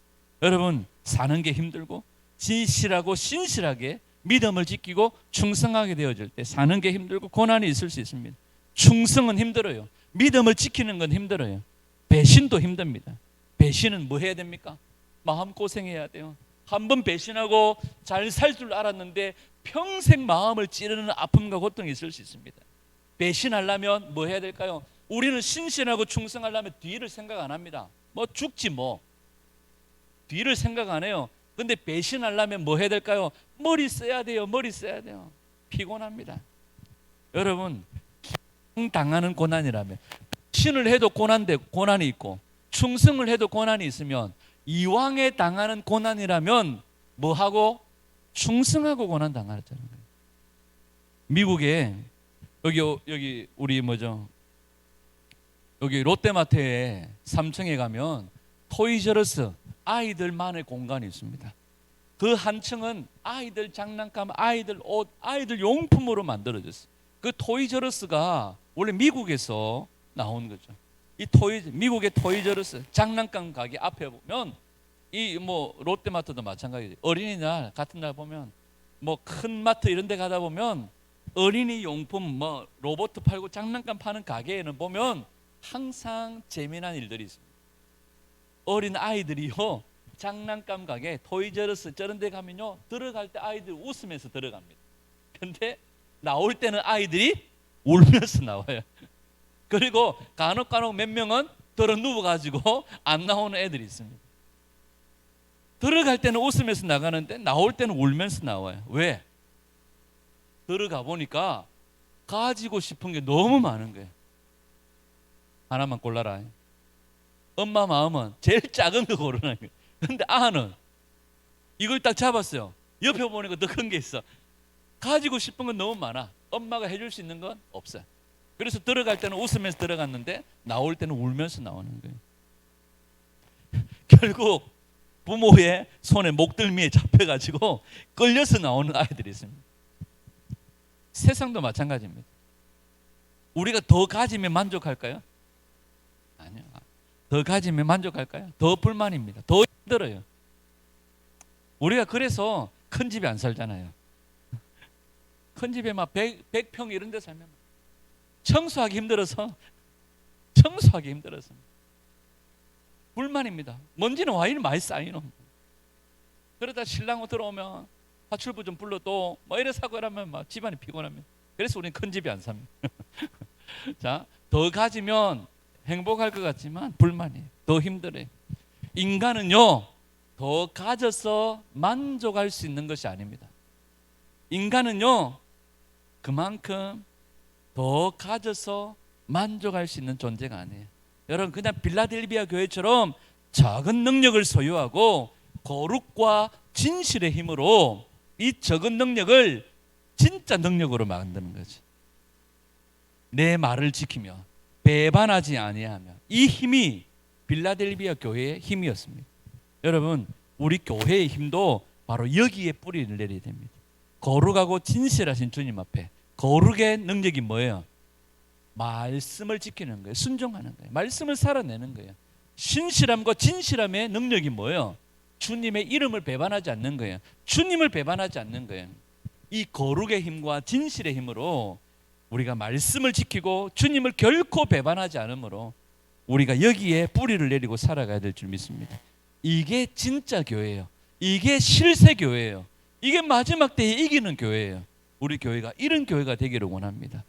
여러분, 사는 게 힘들고 진실하고 신실하게 믿음을 지키고 충성하게 되어질 때 사는 게 힘들고 고난이 있을 수 있습니다. 충성은 힘들어요. 믿음을 지키는 건 힘들어요. 배신도 힘듭니다. 배신은 뭐 해야 됩니까? 마음고생해야 돼요. 한번 배신하고 잘 살 줄 알았는데 평생 마음을 찌르는 아픔과 고통이 있을 수 있습니다. 배신하려면 뭐 해야 될까요? 우리는 신실하고 충성하려면 뒤를 생각 안 합니다. 뭐 죽지 뭐. 뒤를 생각 안 해요. 근데 배신하려면 뭐 해야 될까요? 머리 써야 돼요. 머리 써야 돼요. 피곤합니다. 여러분, 당하는 고난이라면, 신을 해도 고난이 있고 충성을 해도 고난이 있으면, 이왕에 당하는 고난이라면 뭐하고? 충성하고 고난 당하는 거예요. 미국에 여기 우리 여기 롯데마트에 3층에 가면 토이저러스, 아이들만의 공간이 있습니다. 그 한 층은 아이들 장난감, 아이들 옷, 아이들 용품으로 만들어졌어요. 그 토이저러스가 원래 미국에서 나온 거죠. 미국의 토이저러스 장난감 가게 앞에 보면 이 롯데마트도 마찬가지죠. 어린이날 같은 날 보면 큰 마트 이런 데 가다 보면 어린이 용품 로봇 팔고 장난감 파는 가게에는 보면 항상 재미난 일들이 있습니다. 어린 아이들이요 장난감 가게 토이저러스 저런 데 가면요 들어갈 때 아이들 웃으면서 들어갑니다. 근데 나올 때는 아이들이 울면서 나와요. 그리고 간혹 몇 명은 들어 누워가지고 안 나오는 애들이 있습니다. 들어갈 때는 웃으면서 나가는데 나올 때는 울면서 나와요. 왜? 들어가 보니까 가지고 싶은 게 너무 많은 거예요. 하나만 골라라. 엄마 마음은 제일 작은 거 고르는 거예요. 근데 아는 이걸 딱 잡았어요. 옆에 보니까 더 큰 게 있어. 가지고 싶은 건 너무 많아. 엄마가 해줄 수 있는 건 없어요. 그래서 들어갈 때는 웃으면서 들어갔는데 나올 때는 울면서 나오는 거예요. 결국 부모의 손에 목덜미에 잡혀가지고 끌려서 나오는 아이들이 있습니다. 세상도 마찬가지입니다. 우리가 더 가지면 만족할까요? 아니요. 더 가지면 만족할까요? 더 불만입니다. 더 힘들어요. 우리가 그래서 큰 집에 안 살잖아요. 큰 집에 막 100평 이런 데 살면 청소하기 힘들어서 불만입니다. 먼지는 와 이리 많이 쌓이노. 그러다 신랑 들어오면 화출부 좀 불러 또 뭐 이래 사고 이러면 막 집안이 피곤합니다. 그래서 우리는 큰 집에 안 삽니다. 자, 더 가지면 행복할 것 같지만 불만이에요. 더 힘들어요. 인간은요, 더 가져서 만족할 수 있는 것이 아닙니다. 인간은요, 그만큼 더 가져서 만족할 수 있는 존재가 아니에요. 여러분, 그냥 빌라델비아 교회처럼 작은 능력을 소유하고 거룩과 진실의 힘으로 이 적은 능력을 진짜 능력으로 만드는 거죠. 내 말을 지키며 배반하지 아니하며, 이 힘이 빌라델비아 교회의 힘이었습니다. 여러분, 우리 교회의 힘도 바로 여기에 뿌리를 내려야 됩니다. 거룩하고 진실하신 주님 앞에. 거룩의 능력이 뭐예요? 말씀을 지키는 거예요. 순종하는 거예요. 말씀을 살아내는 거예요. 신실함과 진실함의 능력이 뭐예요? 주님의 이름을 배반하지 않는 거예요. 주님을 배반하지 않는 거예요. 이 거룩의 힘과 진실의 힘으로 우리가 말씀을 지키고 주님을 결코 배반하지 않으므로 우리가 여기에 뿌리를 내리고 살아가야 될 줄 믿습니다. 이게 진짜 교회예요. 이게 실세 교회예요. 이게 마지막 때에 이기는 교회예요. 우리 교회가 이런 교회가 되기를 원합니다.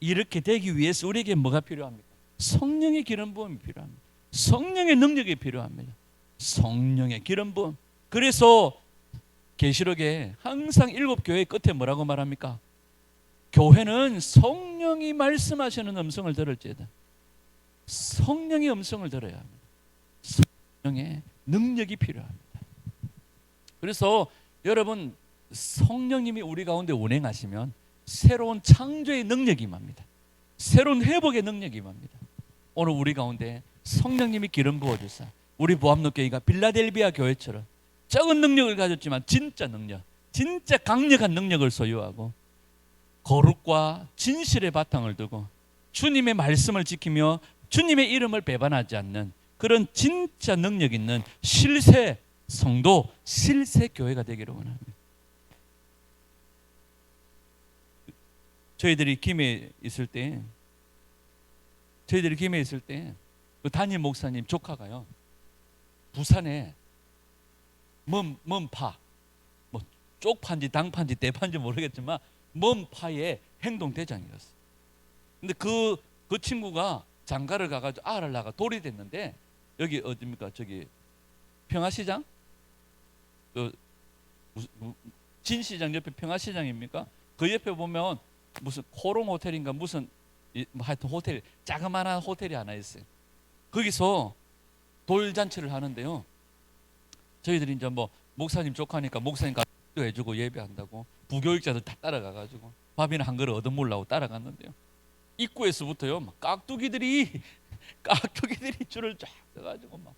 이렇게 되기 위해서 우리에게 뭐가 필요합니까? 성령의 기름 부음이 필요합니다. 성령의 능력이 필요합니다. 성령의 기름 부음. 그래서 계시록에 항상 7교회 끝에 뭐라고 말합니까? 교회는 성령이 말씀하시는 음성을 들을지어다. 성령의 음성을 들어야 합니다. 성령의 능력이 필요합니다. 그래서 여러분, 성령님이 우리 가운데 운행하시면 새로운 창조의 능력이 임합니다. 새로운 회복의 능력이 임합니다. 오늘 우리 가운데 성령님이 기름 부어주사 우리 보암로교회가 빌라델비아 교회처럼 적은 능력을 가졌지만 진짜 능력, 진짜 강력한 능력을 소유하고 거룩과 진실의 바탕을 두고 주님의 말씀을 지키며 주님의 이름을 배반하지 않는 그런 진짜 능력 있는 실세 성도, 실세 교회가 되기를 원합니다. 저희들이 김해 있을 때 그 담임 목사님 조카가요, 부산에 먼파, 뭐 쪽파인지 당파인지 대파인지 모르겠지만 먼파의 행동대장이었어요. 근데 그 친구가 장가를 가가지고 알을 낳아 돌이 됐는데, 여기 어디입니까? 저기 평화시장? 그 진시장 옆에 평화시장입니까? 그 옆에 보면 무슨 코롱 호텔인가 무슨 하여튼 호텔, 자그마한 호텔이 하나 있어요. 거기서 돌잔치를 하는데요, 저희들이 이제 뭐 목사님 조카니까 목사님 가도 해주고 예배한다고 부교육자들 다 따라가가지고 밥이나 한 그릇 얻어먹으려고 따라갔는데요, 입구에서부터요 막 깍두기들이 줄을 쫙 서가지고 막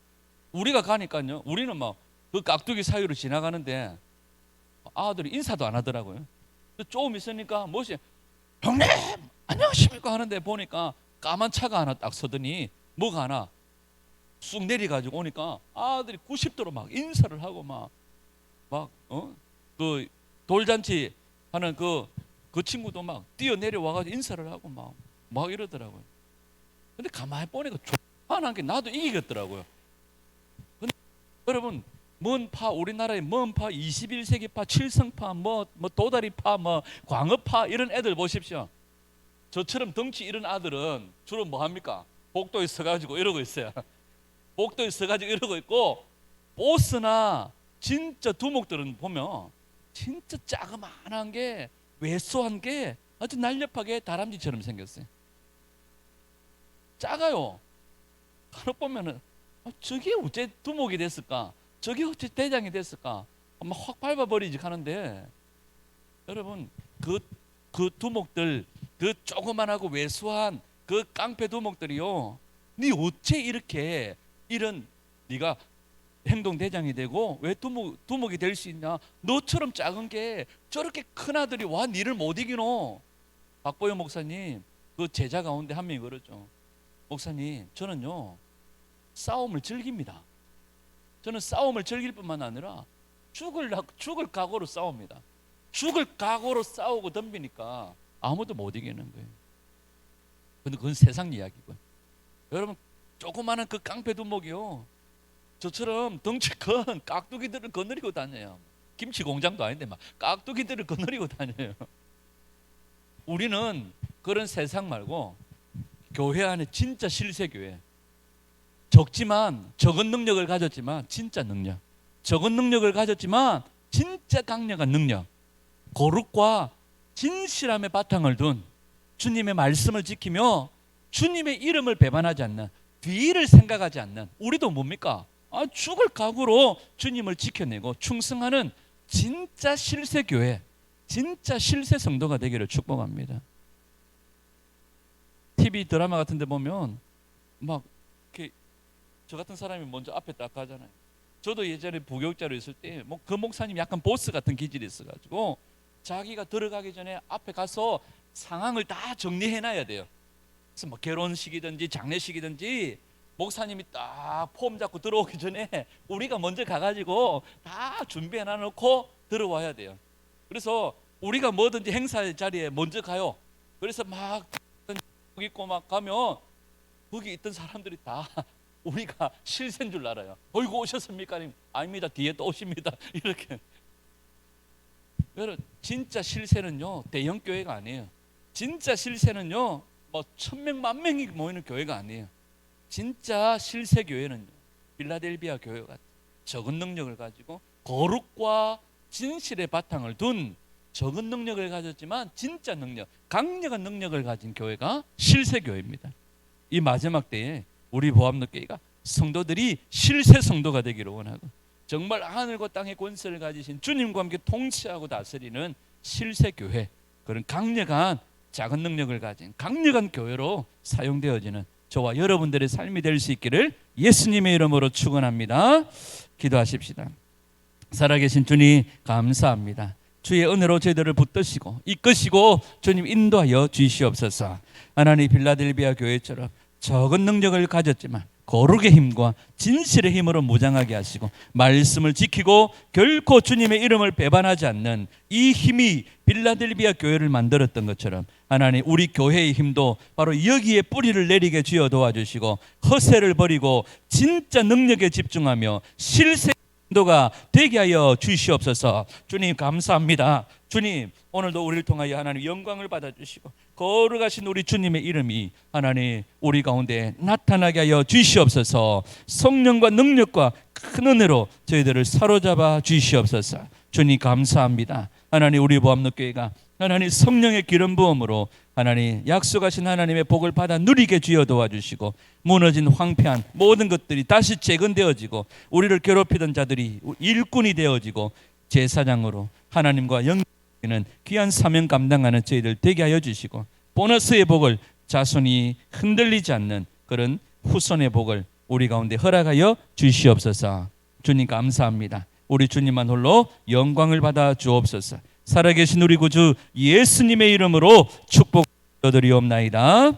우리가 가니까요, 우리는 막 그 깍두기 사이로 지나가는데 아들이 인사도 안 하더라고요. 조금 있으니까 뭐지, 형님 안녕하십니까 하는데 보니까 까만 차가 하나 딱 서더니 뭐가 하나 쑥 내려가지고 오니까 아들이 90도로 막 인사를 하고 그 돌잔치 하는 그 친구도 막 뛰어 내려와가지고 인사를 하고 막 이러더라고요. 근데 가만히 보니까 조만한 게 나도 이기겠더라고요. 근데 여러분, 먼파, 우리나라의 먼파, 21세기파, 칠성파, 뭐 도다리파, 뭐 광어파 이런 애들 보십시오. 저처럼 덩치 이런 아들은 주로 뭐 합니까? 복도에 서가지고 이러고 있어요. 복도에 서가지고 이러고 있고, 보스나 진짜 두목들은 보면 진짜 자그마한 게, 왜소한 게 아주 날렵하게 다람쥐처럼 생겼어요. 작아요. 간혹 보면은 저게 어째 두목이 됐을까? 저게 어째 대장이 됐을까? 아마 확 밟아버리지 하는데, 여러분 그 두목들, 그 조그만하고 왜소한 그 깡패 두목들이요, 니 어째 이렇게 이런 네가 행동 대장이 되고 왜 두목이 될 수 있냐? 너처럼 작은 게 저렇게 큰 아들이 와 니를 못 이기노? 박보영 목사님 그 제자 가운데 한 명이 그러죠. 목사님, 저는요 싸움을 즐깁니다. 저는 싸움을 즐길 뿐만 아니라 죽을 각오로 싸웁니다. 죽을 각오로 싸우고 덤비니까 아무도 못 이기는 거예요. 근데 그건 세상 이야기고, 여러분 조그마한 그 깡패 두목이요, 저처럼 덩치 큰 깍두기들을 거느리고 다녀요. 김치 공장도 아닌데 막 깍두기들을 거느리고 다녀요. 우리는 그런 세상 말고 교회 안에 진짜 실세교회, 적지만 적은 능력을 가졌지만 진짜 능력, 적은 능력을 가졌지만 진짜 강력한 능력, 거룩과 진실함의 바탕을 둔 주님의 말씀을 지키며 주님의 이름을 배반하지 않는, 뒤를 생각하지 않는, 우리도 뭡니까? 죽을 각오로 주님을 지켜내고 충성하는 진짜 실세교회, 진짜 실세 성도가 되기를 축복합니다. TV 드라마 같은 데 보면 막 이렇게 저 같은 사람이 먼저 앞에 딱 가잖아요. 저도 예전에 부교육자로 있을 때 뭐 그 목사님 약간 보스 같은 기질이 있어가지고 자기가 들어가기 전에 앞에 가서 상황을 다 정리해놔야 돼요. 그래서 뭐 결혼식이든지 장례식이든지 목사님이 딱 폼 잡고 들어오기 전에 우리가 먼저 가가지고 다 준비해놔놓고 들어와야 돼요. 그래서 우리가 뭐든지 행사 자리에 먼저 가요. 그래서 막 있고 막 가면 거기 있던 사람들이 다 우리가 실세인 줄 알아요. 어이구 오셨습니까? 아닙니다. 뒤에 또 오십니다. 이렇게. 여러분 진짜 실세는요 대형 교회가 아니에요. 진짜 실세는요 뭐 1000명 10,000명이 모이는 교회가 아니에요. 진짜 실세 교회는요 필라델비아 교회 같은 적은 능력을 가지고 거룩과 진실의 바탕을 둔, 적은 능력을 가졌지만 진짜 능력, 강력한 능력을 가진 교회가 실세 교회입니다. 이 마지막 때에 우리 보암로교회가 성도들이 실세 성도가 되기를 원하고, 정말 하늘과 땅의 권세를 가지신 주님과 함께 통치하고 다스리는 실세 교회, 그런 강력한 작은 능력을 가진 강력한 교회로 사용되어지는 저와 여러분들의 삶이 될 수 있기를 예수님의 이름으로 축원합니다. 기도하십시다. 살아계신 주님 감사합니다. 주의 은혜로 저희들을 붙드시고 이끄시고 주님 인도하여 주시옵소서. 하나님 빌라델비아 교회처럼 적은 능력을 가졌지만 거룩의 힘과 진실의 힘으로 무장하게 하시고 말씀을 지키고 결코 주님의 이름을 배반하지 않는 이 힘이 빌라델비아 교회를 만들었던 것처럼 하나님 우리 교회의 힘도 바로 여기에 뿌리를 내리게 주여 도와주시고 허세를 버리고 진짜 능력에 집중하며 실세 도가 되게 하여 주시옵소서. 주님 감사합니다. 주님 오늘도 우리를 통하여 하나님 영광을 받아주시고 거룩하신 우리 주님의 이름이 하나님 우리 가운데 나타나게 하여 주시옵소서. 성령과 능력과 큰 은혜로 저희들을 사로잡아 주시옵소서. 주님 감사합니다. 하나님 우리 보암로교회가 하나님 성령의 기름 부음으로 하나님 약속하신 하나님의 복을 받아 누리게 주여 도와주시고 무너진 황폐한 모든 것들이 다시 재건되어지고 우리를 괴롭히던 자들이 일꾼이 되어지고 제사장으로 하나님과 영접하는 귀한 사명 감당하는 저희들 되게 하여 주시고 보너스의 복을 자손이 흔들리지 않는 그런 후손의 복을 우리 가운데 허락하여 주시옵소서. 주님 감사합니다. 우리 주님만 홀로 영광을 받아 주옵소서. 살아계신 우리 구주 예수님의 이름으로 축복드리옵나이다.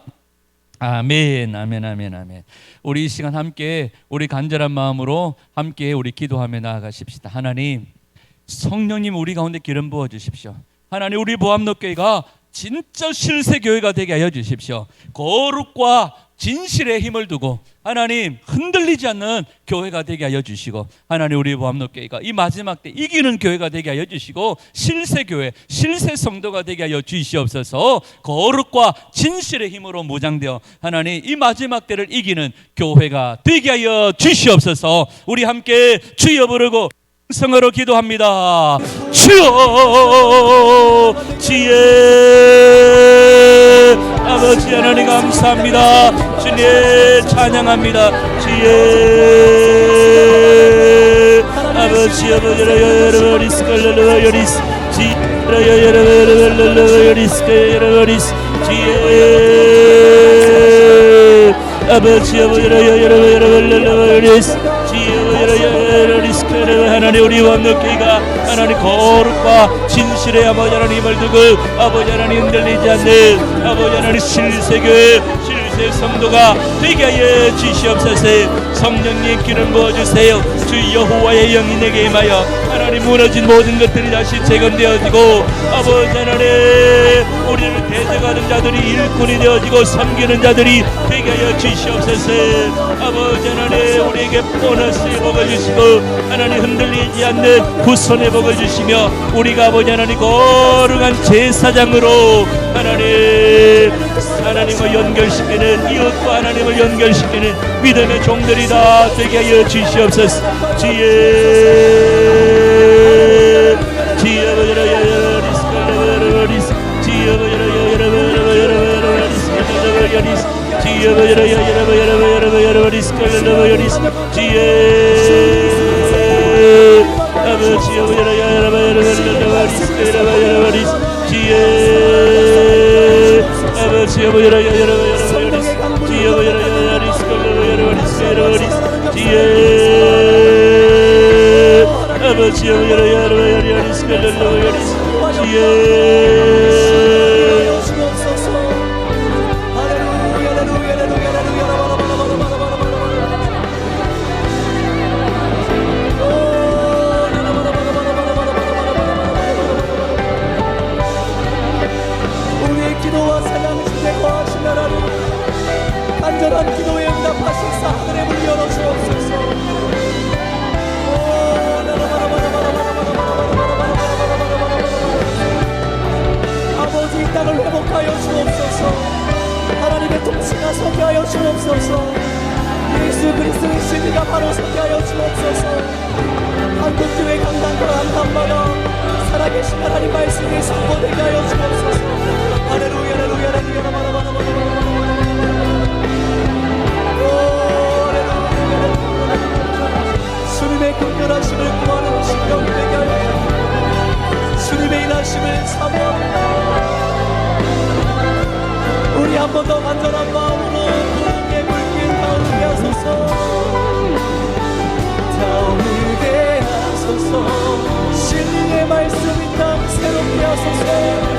아멘, 아멘, 아멘, 아멘. 우리 이 시간 함께 우리 간절한 마음으로 함께 우리 기도하며 나아가십시다. 하나님, 성령님 우리 가운데 기름 부어 주십시오. 하나님 우리 보암로교회가 진짜 실세 교회가 되게 하여 주십시오. 거룩과 진실의 힘을 두고 하나님 흔들리지 않는 교회가 되게 하여 주시고, 하나님 우리 보암로교회가 이 마지막 때 이기는 교회가 되게 하여 주시고, 실세교회 실세 성도가 되게 하여 주시옵소서. 거룩과 진실의 힘으로 무장되어 하나님 이 마지막 때를 이기는 교회가 되게 하여 주시옵소서. 우리 함께 주여 부르고 성으로 기도합니다. 주여, 지혜 아버지 하나님 감사합니다. 주님 찬양합니다. 지혜 아버지 여러분이스 걸러러리스 지혜여 여러분이스 걸러러리스 지혜 아버지 여러분이스 하나님 우리 왕력교회가 하나님 거룩과 진실의 아버지 하나님을 두고 아버지 하나님 흔들리지 않는 아버지 하나님 실세교회 실세 성도가 되게 하여 주시옵소서. 성령님 기름 부어주세요. 주 여호와의 영이 내게 임하여 하나님 무너진 모든 것들이 다시 재건되어지고 아버지 하나님 우리를 대적하는 자들이 일꾼이 되어지고 섬기는 자들이 되게 하여 주시옵소서. 아버지 하나님 우리에게 보너스의 복을 주시고 하나님 흔들리지 않는 후손의 복을 주시며 우리가 아버지 하나님 거룩한 제사장으로 하나님을 연결시키는 이웃과 하나님을 연결시키는 믿음의 종들이 다 되게 하여 주시옵소서. 지혜 우리의 기도와 사랑을 주에 거하신 하나님, 간절한 기도에 응답하셔서 하늘의 문을 열어주옵소서. 아버지 이 땅을 회복하여 주옵소서. 하나님의 통치가 서게 하여 주옵소서. 예수 그리스도의 진리가 바로 서게 하여 주옵소서. 한국교회 강단과 한단마다 살아계신 하나님 말씀이 선포되게 하여 주옵소서. 할렐루야 할렐루야 할렐루야 주님의 극렬하심을 구하는 신경 되게 하여 주님의 인하심을 사모합니다. 우리 한 번 더 간절한 마음으로 주님의 불길 타오르게 하소서. 타오르게 하소서. 진리의 말씀이 땅 새롭게 하소서.